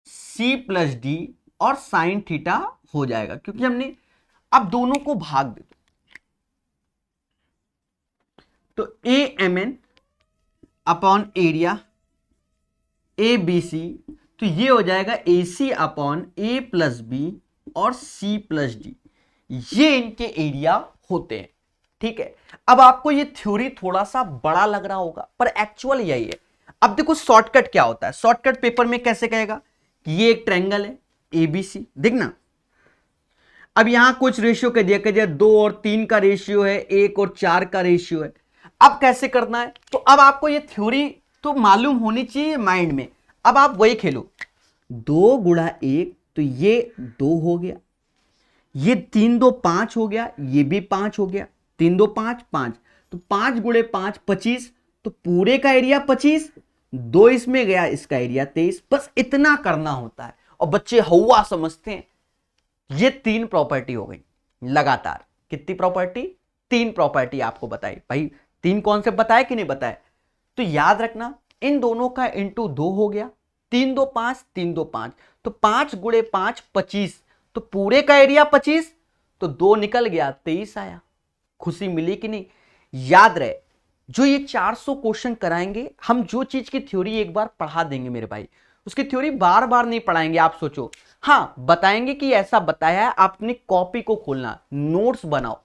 C + D और साइन थीटा हो जाएगा, क्योंकि हमने अब दोनों को भाग दे तो AMN अपॉन एरिया ABC, तो ये हो जाएगा AC अपॉन A + B और C + D, ये इनके एरिया होते हैं। ठीक है, अब आपको ये थ्योरी थोड़ा सा बड़ा लग रहा होगा पर एक्चुअल यही है। अब देखो शॉर्टकट क्या होता है, शॉर्टकट पेपर में कैसे कहेगा कि ये एक ट्रायंगल है ABC, देखना अब यहां कुछ रेशियो कह दिया 2 और 3 का रेशियो है, 1 और 4 का रेशियो है। अब कैसे करना है, तो अब आपको ये थ्योरी तो मालूम होनी चाहिए माइंड में। अब आप वही खेलो, 2 × 1 तो ये 2 हो गया, ये 3 2 5 हो गया, ये भी 5 हो गया, 3 2 5 5, तो 5 × 5 25, तो पूरे का एरिया 25, 2 इसमें गया, इसका एरिया 23। बस इतना करना होता है और बच्चे हवा समझते हैं। ये 3 प्रॉपर्टी हो गई लगातार। कितनी प्रॉपर्टी? 3 प्रॉपर्टी आपको बताई भाई। 3 कॉन्सेप्ट बताए कि नहीं बताए? तो याद रखना, इन दोनों का इंटू 2 हो गया, 3 2 5 3 2 5, तो 5 × 5 25, तो पूरे का एरिया 25, तो 2 निकल गया, 23 आया। खुशी मिली कि नहीं? याद रहे, जो ये 400 क्वेश्चन कराएंगे हम, जो चीज की थ्योरी एक बार पढ़ा देंगे मेरे भाई, उसकी थ्योरी बार बार नहीं पढ़ाएंगे। आप सोचो, हाँ बताएंगे कि ऐसा बताया है, अपनी कॉपी को खोलना, नोट्स बनाओ,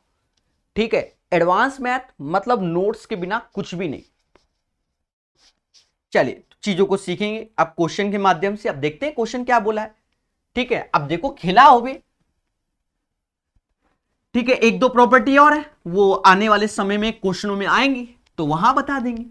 ठीक है। एडवांस मैथ मतलब नोट्स के बिना कुछ भी नहीं। चलिए चीजों को सीखेंगे अब क्वेश्चन के माध्यम से। अब देखते हैं क्वेश्चन क्या बोला है, ठीक है। अब देखो खिला हो भी, ठीक है। 1 2 प्रॉपर्टी और है, वो आने वाले समय में क्वेश्चनों में आएंगी तो वहां बता देंगे।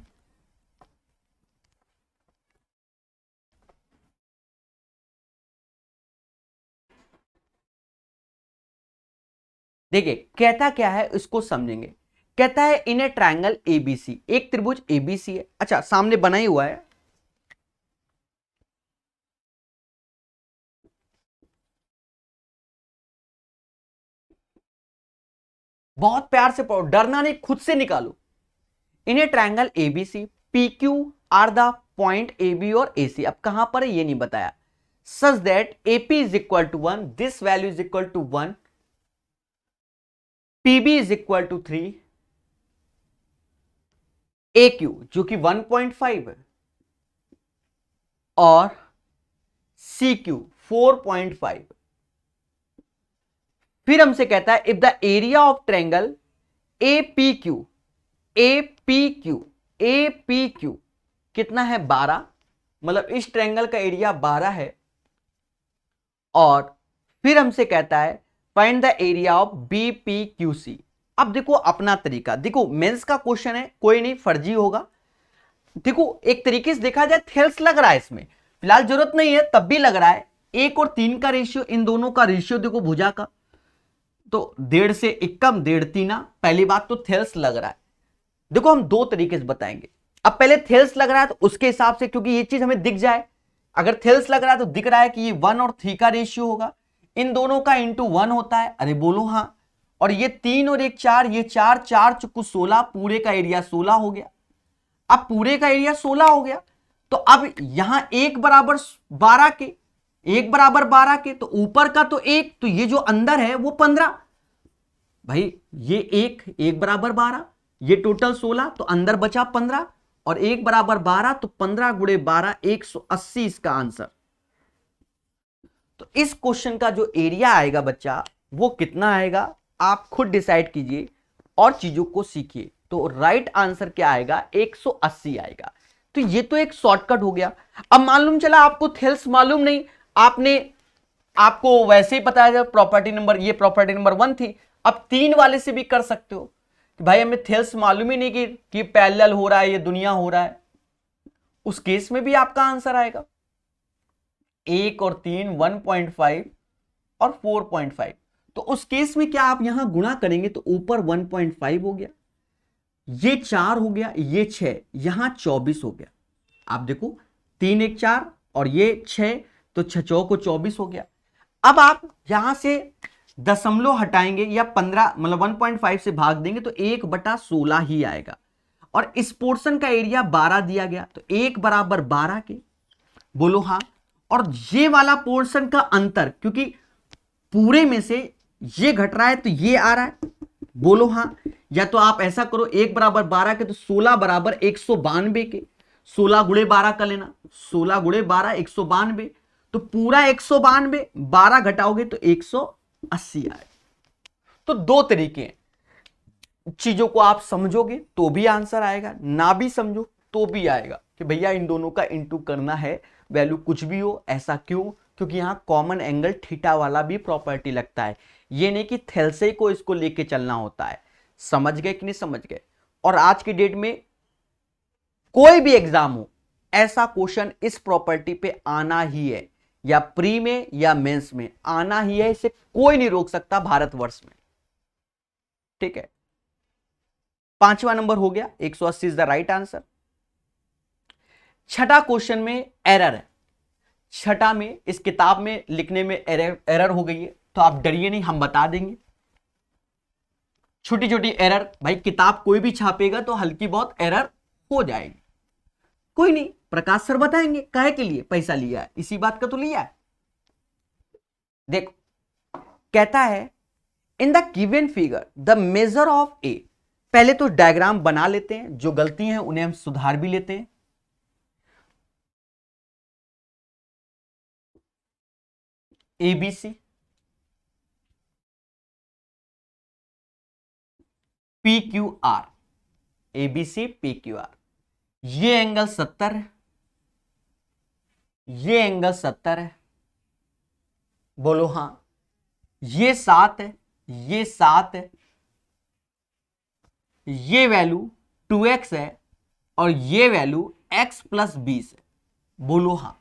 देखिए कहता क्या है, इसको समझेंगे। कहता है इन ए ट्रायंगल एबीसी, एक त्रिभुज एबीसी है। अच्छा सामने बना ही हुआ है, बहुत प्यार से पढ़ो, डरना नहीं, खुद से निकालो। In a triangle ABC P Q R the point A B और ए सी। अब कहां पर है ये नहीं बताया। Such that AP is equal to 1, this value is equal to 1, PB is equal to 3, A Q जो कि 1.5 है और सी क्यू 4.5। फिर हमसे कहता है if the area of triangle A P Q, A P Q, A P Q कितना है 12, मतलब इस ट्रायंगल का एरिया 12 है। और फिर हमसे कहता है find the area of B P Q C. अब देखो अपना तरीका, देखो मेंस का क्वेश्चन है, कोई नहीं फर्जी होगा। देखो एक तरीके से देखा जाए थेल्स लग रहा है इसमें, फिलहाल जरूरत नहीं है तब भी लग रहा है। 1 और 3 का रेशियो, इन दोनों का रेशियो देखो भुजा का, तो 1.5 से 1 कम 1.5 3। पहली बात तो थेल्स लग रहा है। देखो हम 2 तरीके से बताएंगे। अब पहले थेल्स लग रहा है तो उसके हिसाब से, क्योंकि ये चीज हमें दिख जाए, अगर थेल्स लग रहा है तो दिख रहा है कि ये 1 और 3 का रेशियो होगा, इन दोनों का इंटू 1 होता है। अरे बोलो हाँ। और ये 3 और 1 4, ये 4 4 चुक्कू 16, पूरे का एरिया 16 हो गया। अब पूरे का एरिया 16 हो गया, तो अब यहां 1 बराबर 12 के, 1 बराबर 12 के, तो ऊपर का तो 1, तो ये जो अंदर है वो 15। भाई ये 1 बराबर 12, ये टोटल 16, तो अंदर बचा 15, और 1 बराबर 12, तो 15 × 12 180 इसका आंसर। तो इस क्वेश्चन का जो एरिया आएगा बच्चा, वो कितना आएगा आप खुद डिसाइड कीजिए और चीजों को सीखिए। तो राइट आंसर क्या आएगा? 180 आएगा। तो ये तो एक शॉर्टकट हो गया। अब मालूम चला आपको थेल्स मालूम नहीं, आपने आपको वैसे ही पता है प्रॉपर्टी नंबर, ये प्रॉपर्टी नंबर 1 थी। अब 3 वाले से भी कर सकते हो कि भाई हमें थेल्स मालूम ही नहीं कि पैरेलल हो रहा है, ये दुनिया हो रहा है, उस केस में भी आपका आंसर आएगा। 1 और 3 1.5 और 4.5, तो उस केस में क्या आप यहां गुणा करेंगे तो ऊपर 1.5 हो गया, ये 4 हो गया, ये 6, यहां 24 हो गया। आप देखो 3 1 4 और ये 6, तो 6 चौको 24 हो गया। अब आप यहां से दशमलव हटाएंगे या 15 मतलब 1.5 से भाग देंगे तो 1/16 ही आएगा। और इस पोर्शन का एरिया 12 दिया गया, तो 1 बराबर 12 के, बोलो हाँ। और ये वाला पोर्शन का अंतर, क्योंकि पूरे में से ये घट रहा है तो ये आ रहा है, बोलो हाँ। या तो आप ऐसा करो 1 बराबर 12 के, तो 16 बराबर 192 के, 16 × 12 कर लेना, 16 × 12 192, तो पूरा 192, 12 घटाओगे तो 180 आए। तो 2 तरीके हैं, चीजों को आप समझोगे तो भी आंसर आएगा, ना भी समझो तो भी आएगा कि भैया इन दोनों का इंटू करना है, वैल्यू कुछ भी हो। ऐसा क्यों? क्योंकि यहां कॉमन एंगल थीटा वाला भी प्रॉपर्टी लगता है, ये नहीं कि थेल्से को इसको लेके चलना होता है। समझ गए कि नहीं समझ गए? और आज की डेट में कोई भी एग्जाम हो, ऐसा क्वेश्चन इस प्रॉपर्टी पे आना ही है, या प्री में या मेंस में आना ही है, इसे कोई नहीं रोक सकता भारतवर्ष में। ठीक है, 5वां नंबर हो गया, 180 इज द राइट आंसर। छठा क्वेश्चन में एरर है, छठा में इस किताब में लिखने में एरर हो गई है, तो आप डरिए नहीं, हम बता देंगे। छोटी छोटी एरर, भाई किताब कोई भी छापेगा तो हल्की बहुत एरर हो जाएगी, कोई नहीं, प्रकाश सर बताएंगे, काहे के लिए पैसा लिया है, इसी बात का तो लिया है। देखो कहता है in the given figure the measure of A, पहले तो डायग्राम बना लेते हैं, जो गलती है उन्हें हम सुधार भी लेते हैं। ABC PQR, ABC PQR, ये एंगल 70 है, ये एंगल 70 है, बोलो हां। ये 7 है, ये 7 है, ये वैल्यू 2x है, और ये वैल्यू x + 20 है, बोलो हां।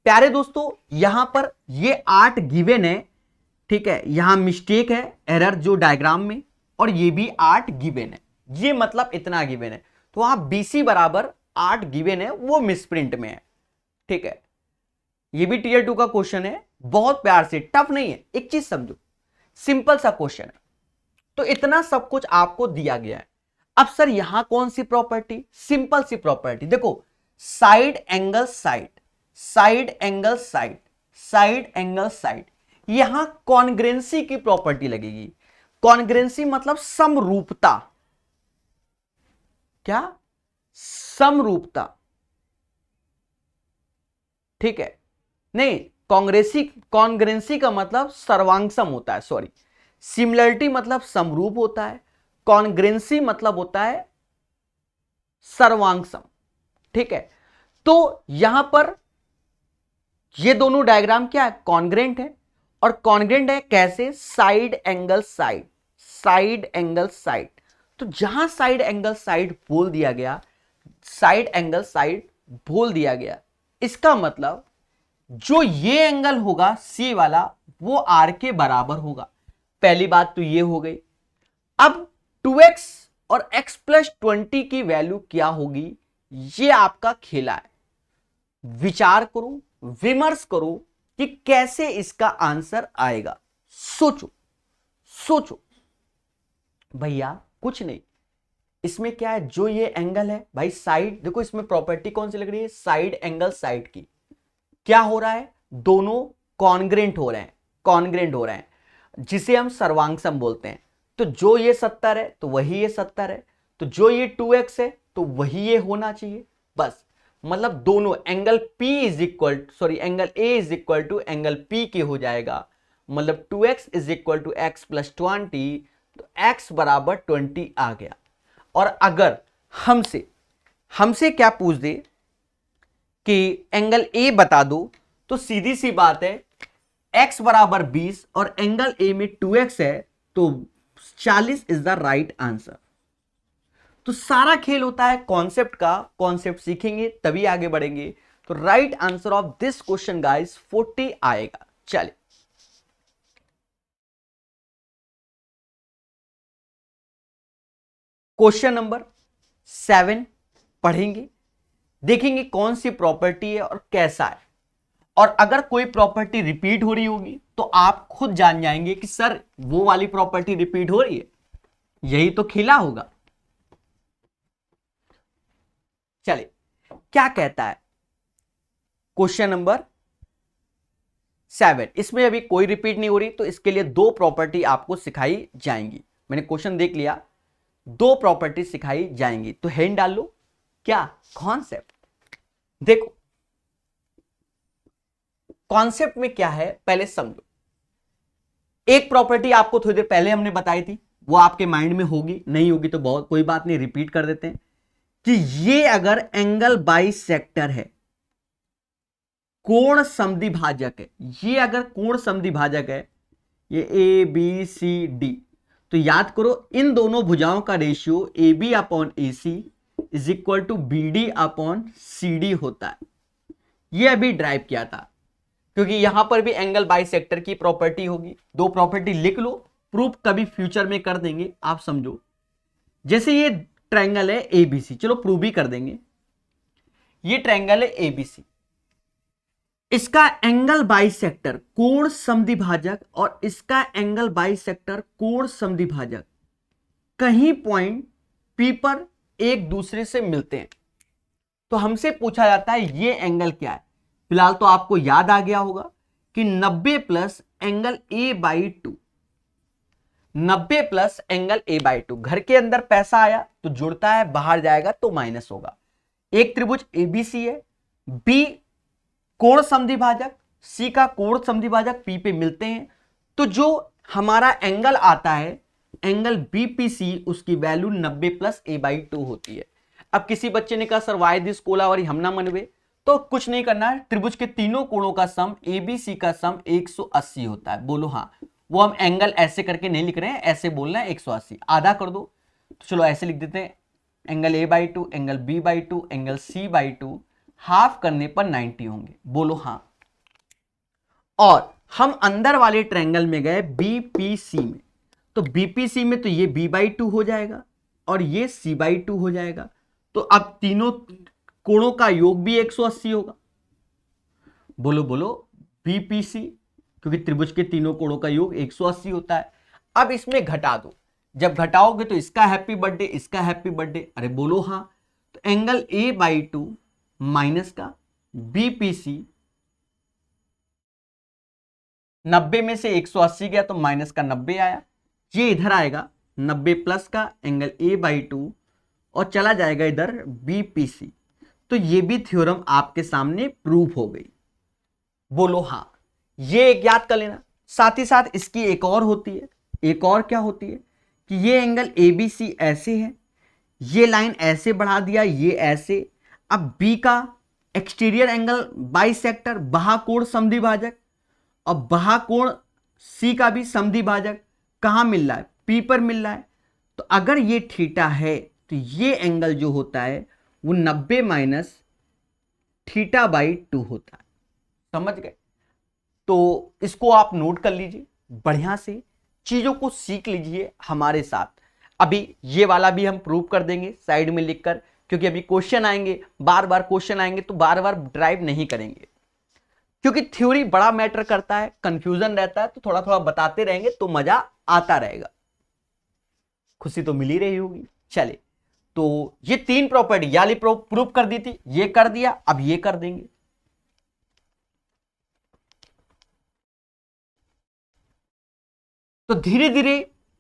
प्यारे दोस्तों यहां पर ये 8 गिवन है, ठीक है, यहां मिस्टेक है, एरर जो डायग्राम में, और ये भी 8 गिवन है, ये मतलब इतना गिवन है, तो वहां BC बराबर 8 गिवन है, वो मिसप्रिंट में है। ठीक है, ये भी Tier 2 का क्वेश्चन है, बहुत प्यार से, टफ नहीं है, एक चीज समझो, सिंपल सा क्वेश्चन है, तो इतना सब कुछ आपको दिया गया है। अब सर यहां कौन सी प्रॉपर्टी, सिंपल सी प्रॉपर्टी, देखो side angle side, side angle side, side angle side, यहां कॉन्ग्रेंसी की प्रॉपर्टी लगेगी। कॉन्ग्रेंसी मतलब समरूपता, क्या, समरूपता, ठीक है, नहीं, कॉन्ग्रेंसी का मतलब सर्वांगसम होता है, सॉरी, सिमिलरिटी मतलब समरूप होता है, कॉन्ग्रेंसी मतलब होता है सर्वांगसम। ठीक है, तो यहां पर ये दोनों डायग्राम क्या है, कॉन्ग्रेंट है, और कॉन्ग्रेंट है कैसे, side angle side, side angle side, तो जहां साइड एंगल साइड बोल दिया गया, साइड एंगल साइड बोल दिया गया, इसका मतलब जो ये एंगल होगा सी वाला, वो आर के बराबर होगा। पहली बात तो ये हो गई। अब 2x और x + 20 की वैल्यू क्या होगी, ये आपका खेला है, विचार करो, विमर्श करो कि कैसे इसका आंसर आएगा, सोचो, सोचो भैया, कुछ नहीं, इसमें क्या है, जो ये एंगल है भाई साइड, देखो इसमें प्रॉपर्टी कौन सी लग रही है, साइड एंगल साइड की, क्या हो रहा है, दोनों कॉन्ग्रेंट हो रहे हैं, कॉन्ग्रेंट हो रहे हैं, जिसे हम सर्वांगसम बोलते हैं। तो जो ये 70 है तो वही ये 70 है, तो जो ये 2x है तो वही ये होना चाहिए, बस, मतलब दोनों angle P is equal, sorry angle A is equal to angle P के हो जाएगा, मतलब 2x is equal to x + 20, तो x बराबर 20 आ गया। और अगर हमसे हमसे क्या पूछ दे कि एंगल A बता दो, तो सीधी सी बात है, x बराबर 20 और एंगल A में 2x है, तो 40 इज द राइट आंसर। तो सारा खेल होता है कॉन्सेप्ट का, कॉन्सेप्ट सीखेंगे तभी आगे बढ़ेंगे। तो right answer of this question guys 40 आएगा। चलिए क्वेश्चन नंबर 7 पढ़ेंगे, देखेंगे कौन सी प्रॉपर्टी है और कैसा है, और अगर कोई प्रॉपर्टी रिपीट हो रही होगी तो आप खुद जान जाएंगे कि सर वो वाली प्रॉपर्टी रिपीट हो रही है, यही तो खेला होगा। चलिए क्या कहता है क्वेश्चन नंबर 7, इसमें अभी कोई रिपीट नहीं हो रही, तो इसके लिए 2 प्रॉपर्टी आपको सिखाई जाएंगी। मैंने क्वेश्चन देख लिया, 2 प्रॉपर्टी सिखाई जाएंगी, तो हेड डाल लो, क्या, कॉन्सेप्ट। देखो कॉन्सेप्ट में क्या है पहले समझो। एक प्रॉपर्टी आपको थोड़ी देर पहले हमने बताई थी, वो आपके माइंड में होगी, नहीं होगी तो बहुत कोई बात नहीं, रिपीट कर देते हैं, कि ये अगर एंगल बाइसेक्टर है, कोण समद्विभाजक है, ये अगर कोण समद्विभाजक है, ये A B C D, तो याद करो इन दोनों भुजाओं का ratio A B upon A C is equal to B D upon C D होता है। ये अभी ड्राइव किया था, क्योंकि यहां पर भी एंगल बाइसेक्टर की प्रॉपर्टी होगी। दो प्रॉपर्टी लिख लो, प्रूफ कभी फ्यूचर में कर देंगे, आप समझो। जैसे ये ट्रायंगल है एबीसी, चलो प्रूव भी कर देंगे। ये ट्रायंगल है एबीसी, इसका एंगल बाइसेक्टर कोण समद्विभाजक और इसका एंगल बाइसेक्टर कोण समद्विभाजक कहीं पॉइंट पी पर एक दूसरे से मिलते हैं। तो हमसे पूछा जाता है ये एंगल क्या है। फिलहाल तो आपको याद आ गया होगा कि 90 plus angle A by 2, 90 plus angle A by 2। घर के अंदर पैसा आया तो जुड़ता है, बाहर जाएगा तो माइनस होगा। एक त्रिभुज एबीसी है, बी कोण समद्विभाजक, सी का कोण समद्विभाजक पी पे मिलते हैं, तो जो हमारा एंगल आता है एंगल बीपीसी, उसकी वैल्यू 90 प्लस ए बाई 2 होती है। अब किसी बच्चे ने कहा सर वाई दिस कोलावरी हम ना मनवे, तो कुछ नहीं करना है, त्रिभुज के तीनों कोणों का सम एबीसी का सम 180 होता है। बोलो हाँ। वो हम एंगल ऐसे करके नहीं लिख रहे हैं, ऐसे बोलना है 180, आधा कर दो। तो चलो ऐसे लिख देते हैं, angle A by 2, angle B by 2, angle C by 2, half करने पर 90 होंगे। बोलो हाँ। और हम अंदर वाले ट्रायंगल में गए बीपीसी में, तो बीपीसी में तो ये बी बाई 2 हो जाएगा और ये सी बाई 2 हो जाएगा। तो अब तीनों कोणों का योग भी 180 होगा। बोलो बोलो बीपीसी, क्योंकि त्रिभुज के तीनों कोणों का योग 180 होता है। अब इसमें घटा दो, जब घटाओगे तो इसका हैप्पी बर्थडे, इसका हैप्पी बर्थडे, अरे बोलो हाँ। तो एंगल ए बाई 2 माइनस का बीपीसी, 90 में से 180 गया तो माइनस का 90 आया, ये इधर आएगा 90 प्लस का एंगल ए बाई 2 और चला जाएगा इधर बीपीसी। तो ये भी थ्योरम आपके सामने प्रूफ हो गई। बोलो हाँ। ये एक याद कर लेना, साथ ही साथ इसकी एक और होती है। एक और क्या होती है कि ये एंगल एबीसी ऐसे है, ये लाइन ऐसे बढ़ा दिया, ये ऐसे। अब बी का एक्सटीरियर एंगल बाइसेक्टर बाह्यकोण समद्विभाजक और बाह्यकोण सी का भी समद्विभाजक कहां मिल रहा है, पी पर मिल रहा है। तो अगर ये थीटा है तो ये एंगल जो होता है वो 90 माइनस थीटा बाई 2 होता है। समझ गए? तो इसको आप नोट कर लीजिए, बढ़िया से चीजों को सीख लीजिए हमारे साथ। अभी ये वाला भी हम प्रूव कर देंगे साइड में लिखकर, क्योंकि अभी क्वेश्चन आएंगे, बार बार क्वेश्चन आएंगे तो बार बार ड्राइव नहीं करेंगे, क्योंकि थ्योरी बड़ा मैटर करता है, कंफ्यूजन रहता है। तो थोड़ा थोड़ा बताते रहेंगे तो मजा आता रहेगा, खुशी तो मिल ही रही होगी। चलिए, तो ये तीन प्रॉपर्टी याली प्रूव कर दी थी, ये कर दिया, अब ये कर देंगे। तो धीरे धीरे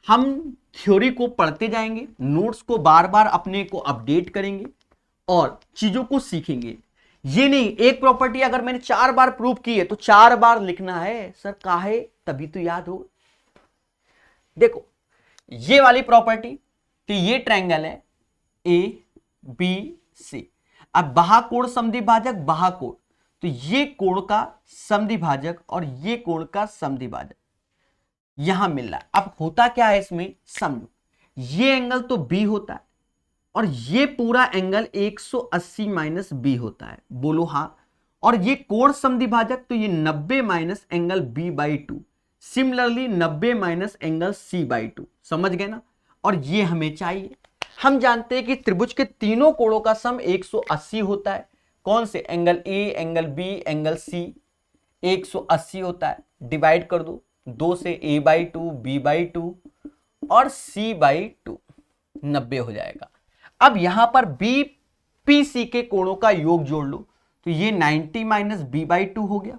हम थ्योरी को पढ़ते जाएंगे, नोट्स को बार बार अपने को अपडेट करेंगे और चीजों को सीखेंगे। ये नहीं एक प्रॉपर्टी अगर मैंने 4 बार प्रूव की है तो 4 बार लिखना है। सर काहे? तभी तो याद हो। देखो ये वाली प्रॉपर्टी, तो ये ट्रायंगल है ए बी सी। अब बाह्यकोण समद्विभाजक बाह्यकोण, तो ये कोण का समद्विभाजक और ये कोण का समद्विभाजक यहां मिल रहा है। अब होता क्या है इसमें समझो, ये एंगल तो बी होता है और ये पूरा एंगल 180 माइनस बी होता है। बोलो हाँ। और ये कोण समद्विभाजक, तो ये 90 minus angle B by 2, similarly 90 minus angle C by 2। समझ गए ना? और ये हमें चाहिए। हम जानते हैं कि त्रिभुज के तीनों कोणों का सम 180 होता है। कौन से? Angle A, angle B, angle C 180 होता है। डिवाइड कर दो 2 से, ए बाई 2, बी बाई 2 और सी बाई 2, 90 हो जाएगा। अब यहां पर बी पी सी के कोणों का योग जोड़ लो, तो ये 90 माइनस बी बाई 2 हो गया,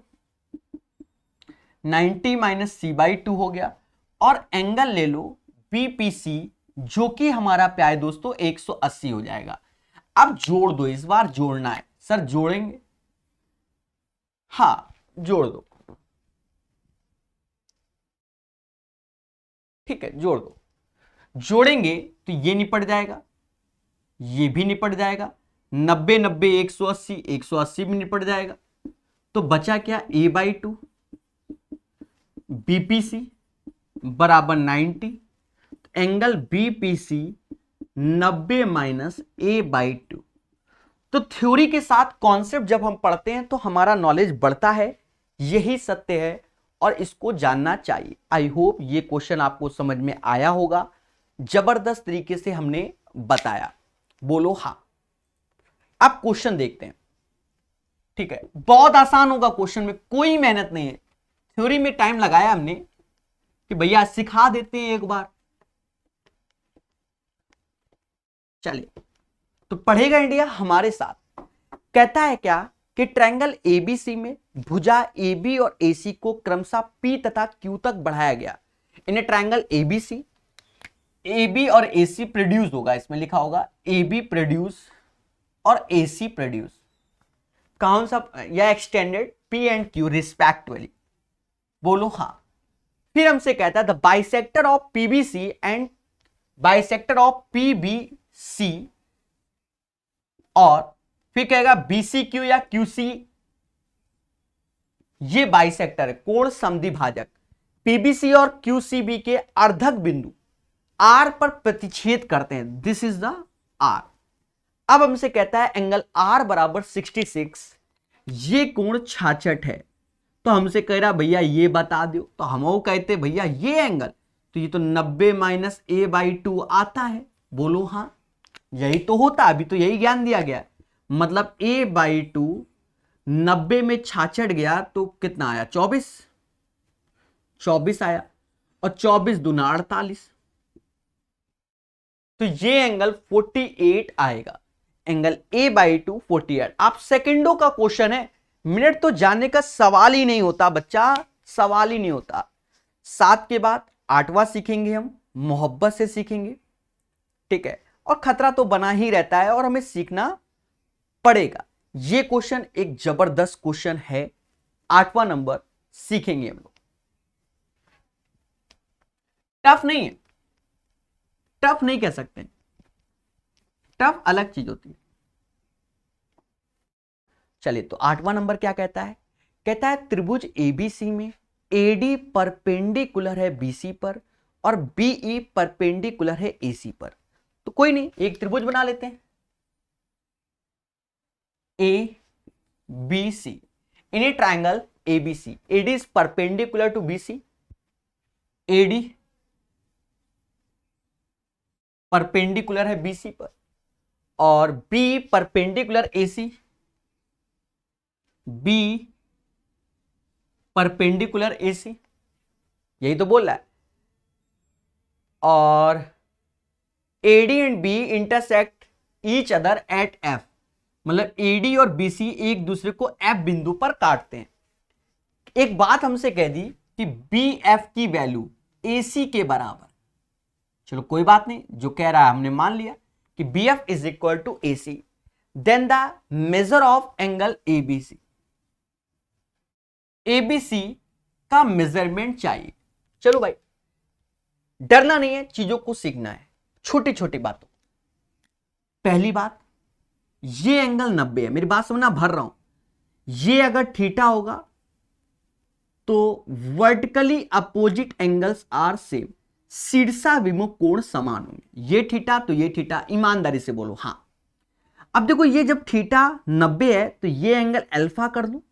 90 माइनस सी बाई 2 हो गया। और एंगल ले लो बी पी सी, जो कि हमारा प्यारे दोस्तों 180 हो जाएगा। अब जोड़ दो, इस बार जोड़ना है। सर जोड़ेंगे? हाँ जोड़ दो, ठीक है जोड़ दो। जोड़ेंगे तो ये निपट जाएगा, ये भी निपट जाएगा, 90 90 180, 180 भी निपट जाएगा। तो बचा क्या? ए बाई 2 बीपीसी बराबर 90। Angle BPC 90 minus a/2। तो थ्योरी के साथ कॉन्सेप्ट जब हम पढ़ते हैं तो हमारा नॉलेज बढ़ता है, यही सत्य है और इसको जानना चाहिए। आई होप ये क्वेश्चन आपको समझ में आया होगा, जबरदस्त तरीके से हमने बताया। बोलो हाँ। अब क्वेश्चन देखते हैं, ठीक है। बहुत आसान होगा, क्वेश्चन में कोई मेहनत नहीं है। थ्योरी में टाइम लगाया हमने कि भैया सिखा देते हैं एक बार। चलिए तो पढ़ेगा इंडिया हमारे साथ। कहता है क्या कि ट्रायंगल एबीसी में भुजा AB और AC को क्रमशः P तथा Q तक बढ़ाया गया। इन्हें ट्रायंगल एबीसी, AB और AC प्रोड्यूस होगा, इसमें लिखा होगा AB प्रोड्यूस और AC प्रोड्यूस, कौन सा या extended P and Q respectively. बोलो हाँ। फिर हमसे कहता है the bisector of PBC and bisector of PBC, और फिर कहेगा BCQ या QC, ये बाइसेक्टर है, कोण समद्विभाजक। PBC और QCB के अर्धक बिंदु R पर प्रतिच्छेद करते हैं, दिस इज द R। अब हमसे कहता है एंगल R बराबर 66, ये कोण 66 है। तो हमसे कह रहा भैया ये बता दो, तो हम वो कहते भैया ये एंगल, तो ये तो 90 माइनस a/2 आता है। बोलो हाँ, यही तो होता, अभी तो यही ज्ञान दिया गया। मतलब a/2 90 में 66 गया तो कितना आया, 24 आया, और 24 दूना 48, तो ये एंगल 48 आएगा। Angle a/2 48। आप सेकंडों का क्वेश्चन है, मिनट तो जानने का सवाल ही नहीं होता बच्चा, सवाल ही नहीं होता। 7 के बाद 8वां सीखेंगे हम, मोहब्बत से सीखेंगे, ठीक है। और खतरा तो बना ही रहता है और हमें सीखना पड़ेगा। ये क्वेश्चन एक जबरदस्त क्वेश्चन है, 8वां नंबर सीखेंगे हम लोग। टफ नहीं है, टफ नहीं कह सकते, टफ अलग चीज होती है। चलिए तो 8वां नंबर क्या कहता है, कहता है त्रिभुज एबीसी में AD परपेंडिकुलर है BC पर और BE परपेंडिकुलर है AC पर। तो कोई नहीं, एक त्रिभुज बना लेते हैं ABC, in a triangle ABC, AD is perpendicular to BC, AD perpendicular है BC पर, और B perpendicular AC, B perpendicular AC, यही तो बोल रहा है। और AD and B intersect each other at F, मतलब AD और BC एक दूसरे को F बिंदु पर काटते हैं। एक बात हमसे कह दी कि BF की वैल्यू AC के बराबर, चलो कोई बात नहीं, जो कह रहा है हमने मान लिया कि BF is equal to AC, then the measure of angle ABC, ABC का मेजरमेंट चाहिए। चलो भाई, डरना नहीं है, चीजों को सीखना है, छोटी छोटी बातों। पहली बात, ये एंगल 90 है, मेरी बात समझना, भर रहा हूं। ये अगर थीटा होगा तो vertically opposite angles are same, शीर्षाभिमुख कोण समान होंगे। ये थीटा तो ये थीटा, ईमानदारी से बोलो हाँ। अब देखो, ये जब थीटा 90 है तो ये एंगल अल्फा कर दो,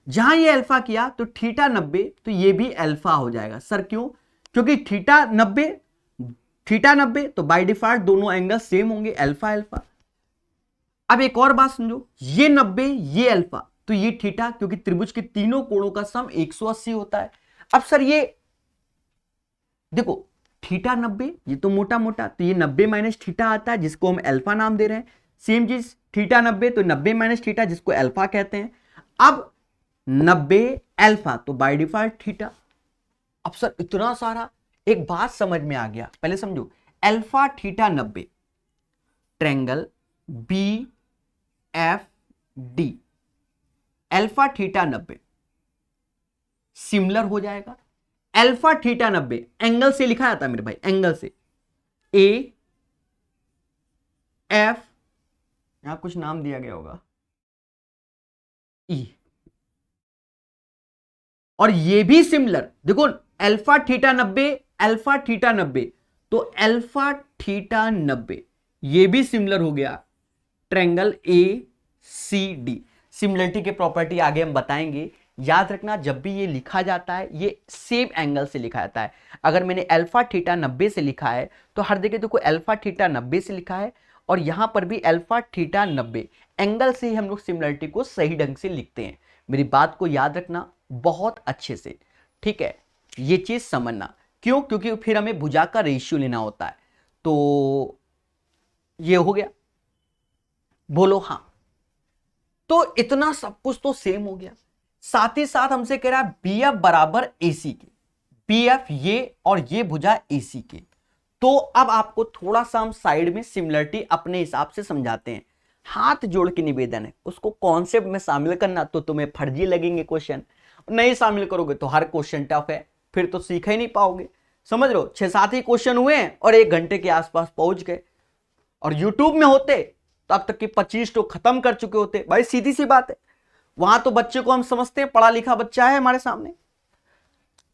जहां ये अल्फा किया तो थीटा 90, तो ये भी अल्फा हो जाएगा। सर क्यों? क्योंकि थीटा 90 तो बाय डिफॉल्ट दोनों एंगल सेम होंगे, अल्फा अल्फा। अब एक और बात समझो, ये 90 ये अल्फा, तो ये थीटा, क्योंकि त्रिभुज के तीनों कोणों का सम 180 होता है। अब सर ये देखो, थीटा 90, ये तो मोटा मोटा, तो ये 90 माइनस थीटा आता है, जिसको हम अल्फा नाम दे रहे हैं। सेम चीज, थीटा 90 तो 90 माइनस थीटा, जिसको अल्फा कहते हैं। अब 90 अल्फा तो बाय डिफॉल्ट थीटा। अब सर इतना सारा, एक बात समझ में आ गया, पहले समझो। Alpha theta 90, triangle BFD, alpha theta 90 similar हो जाएगा। अल्फा थीटा 90 एंगल से लिखा जाता है मेरे भाई, एंगल से AF, यहां कुछ नाम दिया गया होगा, E, और ये भी सिमिलर। देखो, अल्फा थीटा 90 अल्फा थीटा 90 तो अल्फा थीटा 90 ये भी सिमिलर हो गया triangle A C D. Similarity के प्रॉपर्टी आगे हम बताएंगे। याद रखना जब भी ये लिखा जाता है ये सेम एंगल से लिखा जाता है। अगर मैंने अल्फा थीटा 90 से लिखा है तो हर जगह देखो अल्फा थीटा 90 से लिखा है और यहां पर भी अल्फा थीटा 90 एंगल से ही हम लोग सिमिलरिटी को सही ढंग से लिखते हैं। मेरी बात को याद रखना बहुत अच्छे से, ठीक है। ये चीज समझना क्यों, क्योंकि फिर हमें भुजा का रेशियो लेना होता है। तो ये हो गया, बोलो हाँ। तो इतना सब कुछ तो सेम हो गया। साथ ही साथ हमसे कह रहा है बी एफ बराबर एसी के, बी एफ ये और ये भुजा एसी के। तो अब आपको थोड़ा सा हम साइड में सिमिलरिटी अपने हिसाब से समझाते हैं। हाथ जोड़ के निवेदन है उसको कॉन्सेप्ट में शामिल करना, तो तुम्हें फर्जी लगेंगे क्वेश्चन। नहीं शामिल करोगे तो हर क्वेश्चन टफ है, फिर तो सीख ही नहीं पाओगे। समझ लो 6-7 ही क्वेश्चन हुए हैं और 1 घंटे के आसपास पहुंच गए। और यूट्यूब में होते तो अब तक की 25 तो खत्म कर चुके होते। भाई सीधी सी बात है, वहां तो बच्चे को हम समझते हैं पढ़ा लिखा बच्चा है हमारे सामने।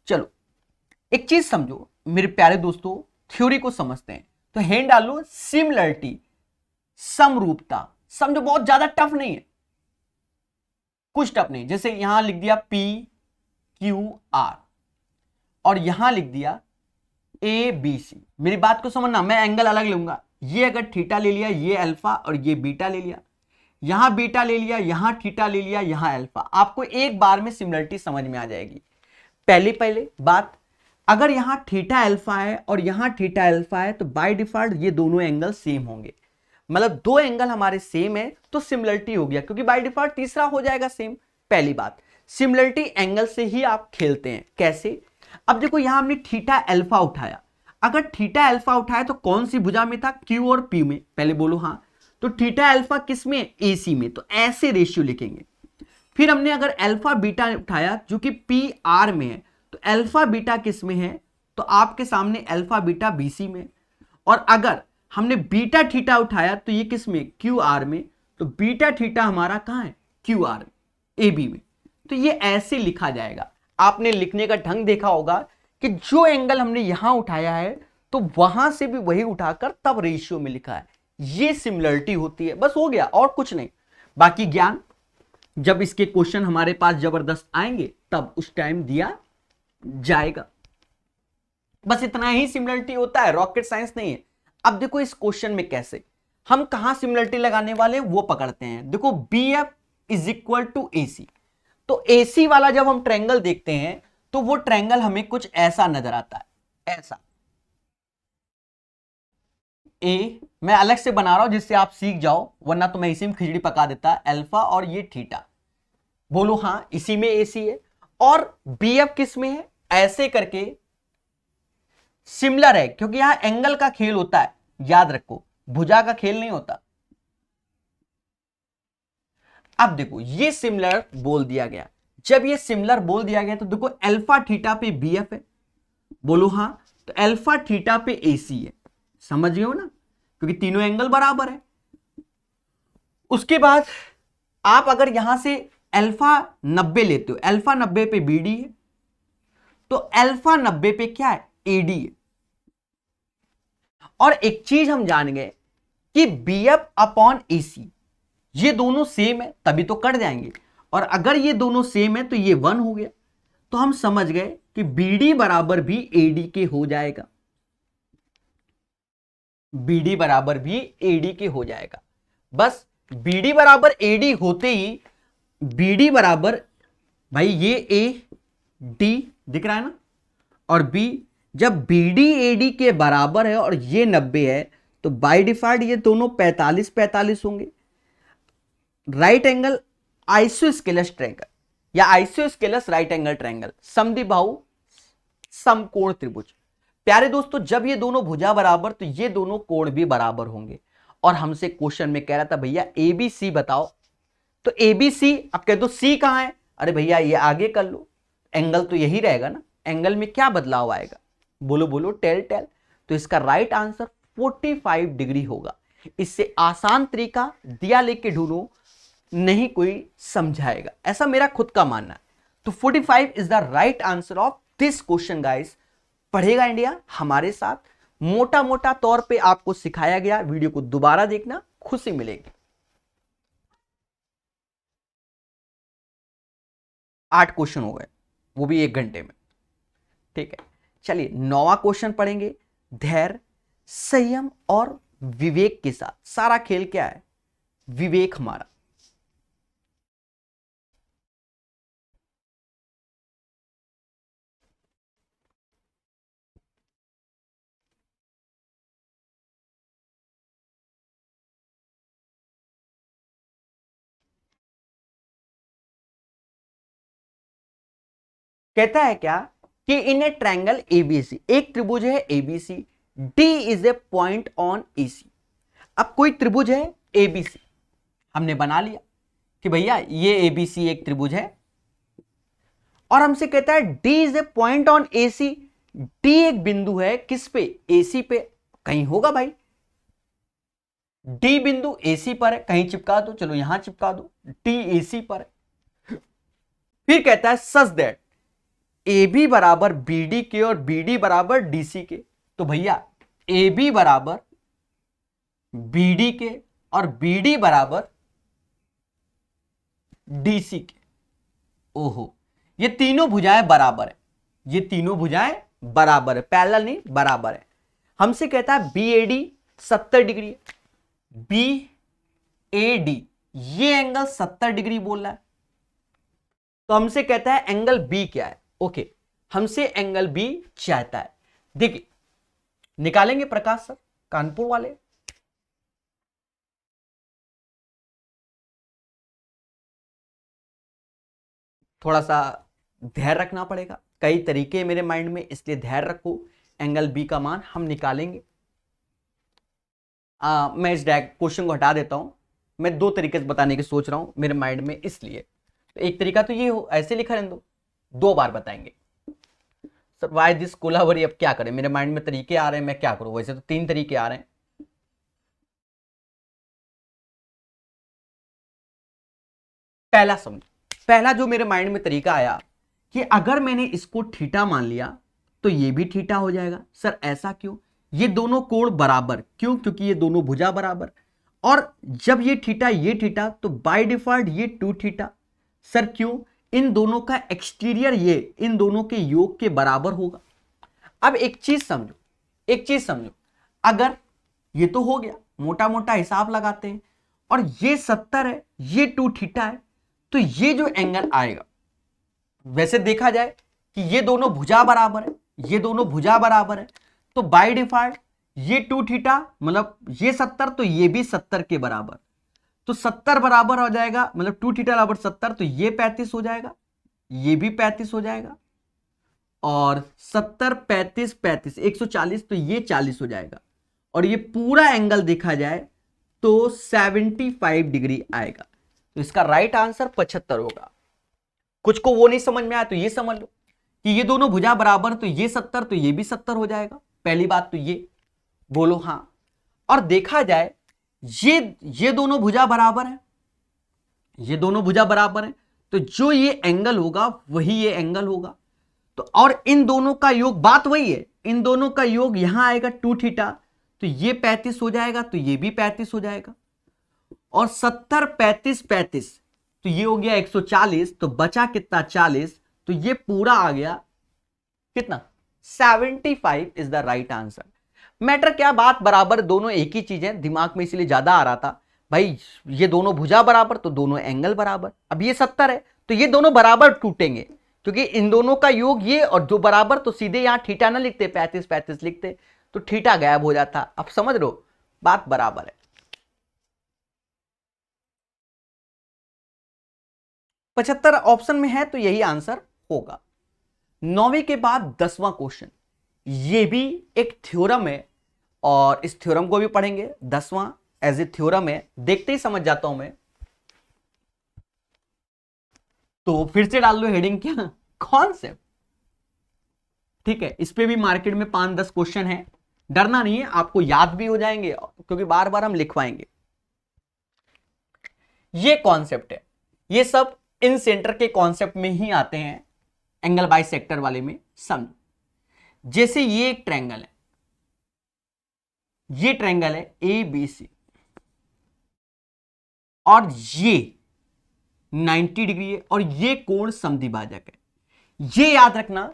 चलो एक चीज समझो मेरे प्यारे दोस्तों, थ्योरी को समझते हैं। तो हेड डालो सिमिलरिटी, समरूपता। समझो बहुत ज्यादा टफ नहीं है, कुछ टफ नहीं। जैसे यहां लिख दिया P Q R और यहां लिख दिया A B C। मेरी बात को समझना, मैं एंगल अलग लूंगा। ये अगर थीटा ले लिया, ये अल्फा और ये बीटा ले लिया, यहां बीटा ले लिया, यहां थीटा ले लिया, यहां अल्फा, आपको एक बार में सिमिलरिटी समझ में आ जाएगी। पहले बात, अगर यहां थीटा अल्फा है और यहां थीटा अल्फा है तो बाय डिफॉल्ट ये दोनों एंगल सेम होंगे। मतलब दो एंगल हमारे सेम है तो सिमिलरिटी हो गया, क्योंकि बाय डिफॉल्ट तीसरा हो जाएगा सेम। पहली बात, सिमिलरिटी एंगल से ही आप खेलते हैं। कैसे? अब देखो यहां हमने थीटा अल्फा उठाया, अगर थीटा अल्फा उठाया तो कौन सी भुजा में था? क्यू और पी में। पहले बोलो हाँ। तो थीटा अल्फा किस में? एसी में। तो ऐसे रेशियो लिखेंगे। फिर हमने अगर अल्फा बीटा उठाया जो कि पी आर में है, तो अल्फा बीटा किस में है? तो आपके सामने अल्फा बीटा बीसी में। और अगर हमने बीटा थीटा उठाया तो ये किस में? क्यू आर में। तो बीटा थीटा हमारा कहां है? क्यू आर ए बी में। तो ये ऐसे लिखा जाएगा। आपने लिखने का ढंग देखा होगा कि जो एंगल हमने यहां उठाया है तो वहां से भी वही उठाकर तब रेशियो में लिखा है। ये सिमिलरिटी होती है, बस हो गया और कुछ नहीं। बाकी ज्ञान जब इसके क्वेश्चन हमारे पास जबरदस्त आएंगे तब उस टाइम दिया जाएगा। बस इतना ही सिमिलरिटी होता है, रॉकेट साइंस नहीं है। अब देखो इस क्वेश्चन में कैसे हम कहां सिमिलरिटी लगाने वाले वो पकड़ते हैं। देखो B F is equal to A C. तो एसी वाला जब हम ट्रायंगल देखते हैं तो वो ट्रायंगल हमें कुछ ऐसा नजर आता है, ऐसा। ए मैं अलग से बना रहा हूं जिससे आप सीख जाओ, वरना तो मैं इसी में खिचड़ी पका देता। अल्फा और ये थीटा, बोलो हाँ, इसी में एसी है। और बी एफ किस में है? ऐसे करके सिमिलर है, क्योंकि यहां एंगल का खेल होता है, याद रखो, भुजा का खेल नहीं होता। अब देखो ये सिमिलर बोल दिया गया। जब ये सिमिलर बोल दिया गया तो देखो अल्फा थीटा पे बीएफ है, बोलो हाँ। तो अल्फा थीटा पे एसी है, समझ गए हो ना, क्योंकि तीनों एंगल बराबर है। उसके बाद आप अगर यहां से अल्फा 90 लेते हो, अल्फा 90 पे बीडी है, तो अल्फा 90 पे क्या है? एडी है। और एक चीज हम जान गए कि बीएफ अपॉन एसी ये दोनों सेम है तभी तो कट जाएंगे। और अगर ये दोनों सेम है तो ये 1 हो गया। तो हम समझ गए कि बीडी बराबर भी एडी के हो जाएगा, बीडी बराबर भी एडी के हो जाएगा। बस बीडी बराबर एडी होते ही बीडी बराबर, भाई ये ए डी दिख रहा है ना, और बी, जब बीडी एडी के बराबर है और ये 90 है तो बाय डिफॉल्ट ये दोनों 45-45 होंगे। राइट एंगल आइसोस्केलस ट्रायंगल या आइसोस्केलस राइट एंगल ट्रायंगल, समद्विबाहु समकोण त्रिभुज। प्यारे दोस्तों जब ये दोनों भुजा बराबर तो ये दोनों कोण भी बराबर होंगे। और हमसे क्वेश्चन में कह रहा था भैया एबीसी बताओ, तो एबीसी, अब कह दो सी कहां है? अरे भैया ये आगे कर लो, एंगल तो यही रहेगा ना, एंगल में क्या बदलाव आएगा? बोलो बोलो, टेल। तो इसका राइट आंसर 45 डिग्री होगा। इससे आसान तरीका दिया लेके ढूंढो नहीं कोई समझाएगा, ऐसा मेरा खुद का मानना है। तो 45 is the right answer of this question guys. पढ़ेगा इंडिया हमारे साथ, मोटा मोटा तौर पे आपको सिखाया गया, वीडियो को दोबारा देखना, खुशी मिलेगी। 8 क्वेश्चन हो गए, वो भी 1 घंटे में। ठीक है, चलिए 9वां क्वेश्चन पढ़ेंगे। धैर्य, संयम और विवेक के साथ सारा खेल क्या है? विवेक हमारा। कहता है क्या कि इन ए ट्रायंगल एबीसी, एक त्रिभुज है ABC, D is a point on EC. अब कोई त्रिभुज है एबीसी, हमने बना लिया कि भैया ये एबीसी एक त्रिभुज है, और हमसे कहता है D is a point on AC. D एक बिंदु है किस पे? एसी पे। कहीं होगा भाई, डी बिंदु एसी पर है, कहीं चिपका दो, चलो यहां चिपका दो, डी एसी पर है। फिर कहता है सच दैट ए बी बराबर बी डी के और बी डी बराबर डी सी के। तो भैया ए बी बराबर बी डी के और बी डी बराबर डी सी के। ओहो, ये तीनों भुजाएं बराबर है, ये तीनों भुजाएं बराबर है, पैरेलल नहीं, बराबर है। हमसे कहता है B A D 70 degree, B A D ये एंगल 70 डिग्री बोल रहा है, तो हमसे कहता है एंगल बी क्या है? ओके, हमसे एंगल बी चाहता है। देखिए निकालेंगे प्रकाश सर, कानपुर वाले। थोड़ा सा धैर्य रखना पड़ेगा, कई तरीके मेरे माइंड में, इसलिए धैर्य रखो। एंगल बी का मान हम निकालेंगे। मैं इस क्वेश्चन को हटा देता हूं, मैं 2 तरीके से बताने की सोच रहा हूं मेरे माइंड में, इसलिए तो एक तरीका तो ये हो, ऐसे लिखा रहने दो, 2 बार बताएंगे। सर वाई दिस कोलावरी, अब क्या करें, मेरे माइंड में तरीके आ रहे हैं, मैं क्या करूं? वैसे तो 3 तरीके आ रहे हैं। पहला समझो, पहला जो मेरे माइंड में तरीका आया कि अगर मैंने इसको थीटा मान लिया तो ये भी थीटा हो जाएगा। सर ऐसा क्यों? ये दोनों कोण बराबर, क्यों? क्योंकि ये दोनों भुजा बराबर, और जब ये थीटा तो बाय डिफॉल्ट ये 2 थीटा। सर क्यों? इन दोनों का एक्सटीरियर ये इन दोनों के योग के बराबर होगा। अब एक चीज समझो, एक चीज समझो, अगर ये तो हो गया, मोटा मोटा हिसाब लगाते हैं, और ये 70 है, ये 2 थीटा है, तो ये जो एंगल आएगा, वैसे देखा जाए कि ये दोनों भुजा बराबर है, ये दोनों भुजा बराबर है, तो बाय डिफॉल्ट ये 2 थीटा मतलब ये 70, तो ये भी 70 के बराबर, तो 70 बराबर हो जाएगा, मतलब 2 थीटा बराबर 70, तो ये 35 हो जाएगा, ये भी 35 हो जाएगा, और 70 35 35 140, तो ये 40 हो जाएगा, और ये पूरा एंगल देखा जाए तो 75 डिग्री आएगा। तो इसका राइट आंसर 75 होगा। कुछ को वो नहीं समझ में आया तो ये समझ लो कि ये दोनों भुजा बराबर, तो ये 70 तो ये भी 70 हो जाएगा। पहली बात तो ये बोलो हाँ। और देखा जाए ये दोनों भुजा बराबर है, ये दोनों भुजा बराबर है, तो जो ये एंगल होगा वही ये एंगल होगा। तो और इन दोनों का योग, बात वही है, इन दोनों का योग यहां आएगा 2 थीटा, तो ये 35 हो जाएगा, तो ये भी 35 हो जाएगा, और 70 35 35, तो ये हो गया 140, तो बचा कितना 40, तो ये पूरा आ गया कितना 75 is the right answer. Matter क्या, बात बराबर, दोनों एक ही चीज है, दिमाग में इसलिए ज्यादा आ रहा था भाई, ये दोनों भुजा बराबर तो दोनों एंगल बराबर। अब ये 70 है तो ये दोनों बराबर टूटेंगे, क्योंकि इन दोनों का योग ये और जो बराबर, तो सीधे यहां थीटा ना लिखते, 35 35 लिखते, तो थीटा गायब हो जाता। अब समझ लो बात बराबर है। 75 ऑप्शन में है तो यही आंसर होगा। 9वीं के बाद 10वां क्वेश्चन, ये भी एक थ्योरम है, और इस थ्योरम को भी पढ़ेंगे। 10वां एज ए थ्योरम है, देखते ही समझ जाता हूं मैं, तो फिर से डाल लो हेडिंग क्या, कॉन्सेप्ट। ठीक है, इस पे भी मार्केट में 5-10 क्वेश्चन है, डरना नहीं है, आपको याद भी हो जाएंगे क्योंकि बार बार हम लिखवाएंगे। ये कॉन्सेप्ट है, ये सब इन सेंटर के कॉन्सेप्ट में ही आते हैं, एंगल बाई सेक्टर वाले में। समझो, जैसे ये एक ट्रायंगल है, ये ट्रायंगल है ए बी सी और ये 90 डिग्री है और ये कोण समद्विभाजक है। ये याद रखना,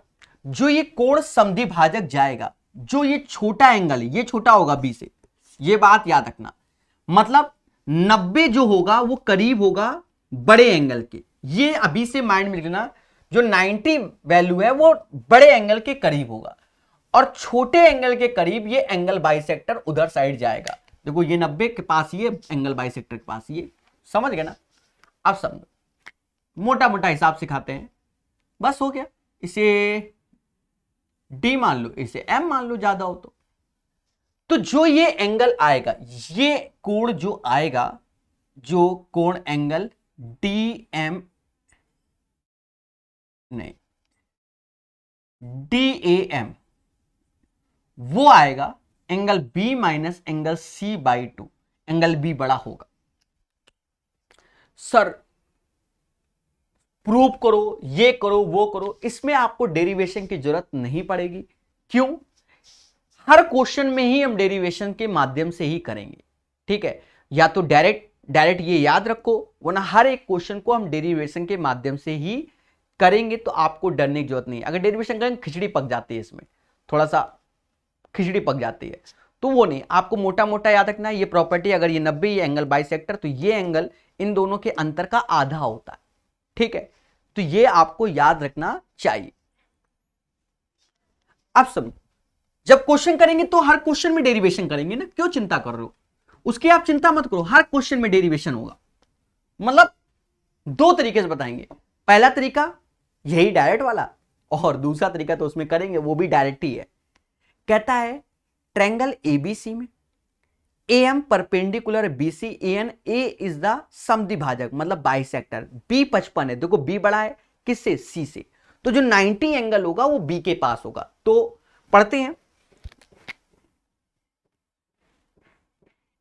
जो ये कोण समद्विभाजक जाएगा, जो ये छोटा एंगल है ये छोटा होगा बी से, ये बात याद रखना। मतलब 90 जो होगा वो करीब होगा बड़े एंगल के। ये अभी से माइंड में रखना, जो 90 वैल्यू है वो बड़े एंगल के करीब होगा और छोटे एंगल के करीब ये एंगल बाइसेक्टर उधर साइड जाएगा। देखो ये 90 के पास ये एंगल बाइसेक्टर के पास ये, समझ गए ना। अब समझो, मोटा मोटा हिसाब सिखाते हैं, बस हो गया। इसे डी मान लो, इसे एम मान लो ज्यादा हो तो जो ये एंगल आएगा, ये कोण जो आएगा, जो कोण एंगल डी एम नहीं डी ए एम, वो आएगा angle B minus angle C by 2। Angle B बड़ा होगा। सर प्रूव करो, ये करो वो करो, इसमें आपको डेरिवेशन की जरूरत नहीं पड़ेगी। क्यों? हर क्वेश्चन में ही हम डेरिवेशन के माध्यम से ही करेंगे, ठीक है। या तो डायरेक्ट ये याद रखो, वरना हर एक क्वेश्चन को हम डेरिवेशन के माध्यम से ही करेंगे, तो आपको डरने की जरूरत नहीं है। अगर डेरिवेशन करेंगे खिचड़ी पक जाती है, इसमें थोड़ा सा खिचड़ी पक जाती है, तो वो नहीं। आपको मोटा मोटा याद रखना है, ये प्रॉपर्टी, अगर ये 90 ये एंगल बाइसेक्टर, तो ये एंगल इन दोनों के अंतर का आधा होता है, ठीक है। तो ये आपको याद रखना चाहिए। अब समझो, जब क्वेश्चन करेंगे तो हर क्वेश्चन में डेरिवेशन करेंगे ना, क्यों चिंता कर रहे हो? उसकी आप चिंता मत करो, हर क्वेश्चन में डेरिवेशन होगा। मतलब दो तरीके से बताएंगे। पहला तरीका यही डायरेक्ट वाला, और दूसरा तरीका तो उसमें करेंगे वो भी डायरेक्ट ही है। कहता है ट्रायंगल एबीसी में AM perpendicular BC AN A is the समद्विभाजक, मतलब बाइसेक्टर। B 55 है, देखो B बड़ा है किससे? C से, तो जो 90 एंगल होगा वो B के पास होगा। तो पढ़ते हैं,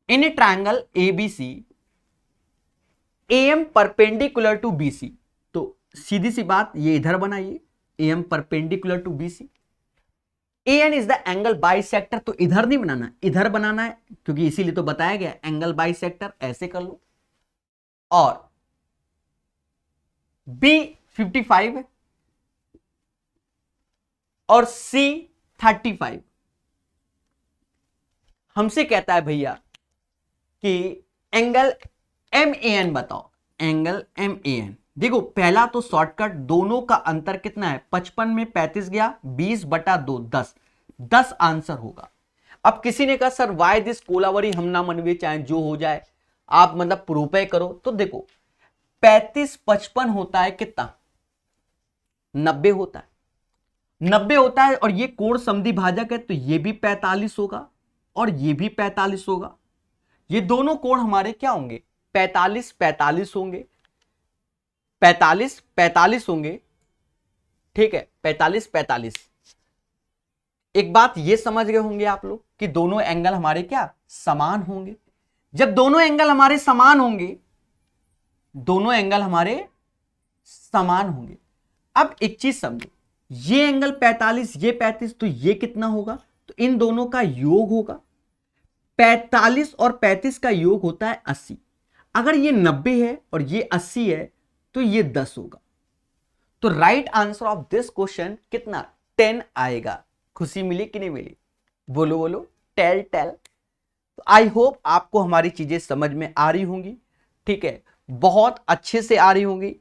in triangle ABC AM perpendicular to BC, तो सीधी सी बात ये इधर बनाइए, AM perpendicular to BC। AN is the angle bisector, तो इधर नहीं बनाना, इधर बनाना है, क्योंकि इसीलिए तो बताया गया एंगल बाइसेक्टर, ऐसे कर लो। और B 55 है और C 35। हमसे कहता है भैया कि एंगल MAN बताओ, एंगल MAN। देखो पहला तो शॉर्टकट, दोनों का अंतर कितना है? 55 में 35 गया, 20/2 10, 10 आंसर होगा। अब किसी ने कहा सर वाई दिस कोलावरी हम ना मनवे, चाहे जो हो जाए, आप मतलब प्रूफ करो। तो देखो 35 55 होता है कितना? 90 होता है, 90 होता है। और ये कोण समद्विभाजक है, तो ये भी 45 होगा और ये भी 45 होगा। ये दोनों कोण हमारे क्या होंगे? 45 45 होंगे, 45 45 होंगे, ठीक है, 45 45। एक बात ये समझ गए होंगे आप लोग कि दोनों एंगल हमारे क्या समान होंगे। जब दोनों एंगल हमारे समान होंगे, दोनों एंगल हमारे समान होंगे। अब एक चीज समझो, ये एंगल 45 ये 35, तो ये कितना होगा? तो इन दोनों का योग होगा। 45 और 35 का योग होता है 80। अगर ये 90 है और ये 80 है तो ये 10 होगा। तो right answer of this question कितना? 10 आएगा। खुशी मिली कि नहीं मिली? बोलो बोलो, टेल टेल। तो आई होप आपको हमारी चीजें समझ में आ रही होंगी, ठीक है, बहुत अच्छे से आ रही होंगी।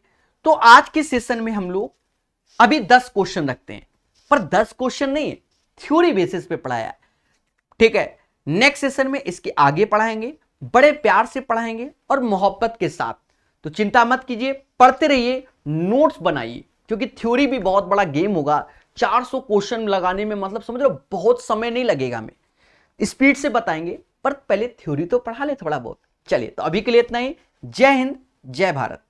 तो आज के सेशन में हम लोग अभी 10 क्वेश्चन रखते हैं, पर 10 क्वेश्चन नहीं है, थ्योरी बेसिस पे पढ़ाया, ठीक है। नेक्स्ट सेशन में इसके आगे पढ़ाएंगे, बड़े प्यार से पढ़ाएंगे और मोहब्बत के साथ। तो चिंता मत कीजिए, पढ़ते रहिए, नोट्स बनाइए, क्योंकि थ्योरी भी बहुत बड़ा गेम होगा। 400 क्वेश्चन लगाने में मतलब समझ लो बहुत समय नहीं लगेगा, हमें स्पीड से बताएंगे, पर पहले थ्योरी तो पढ़ा ले थोड़ा बहुत। चलिए, तो अभी के लिए इतना ही। जय हिंद, जय भारत।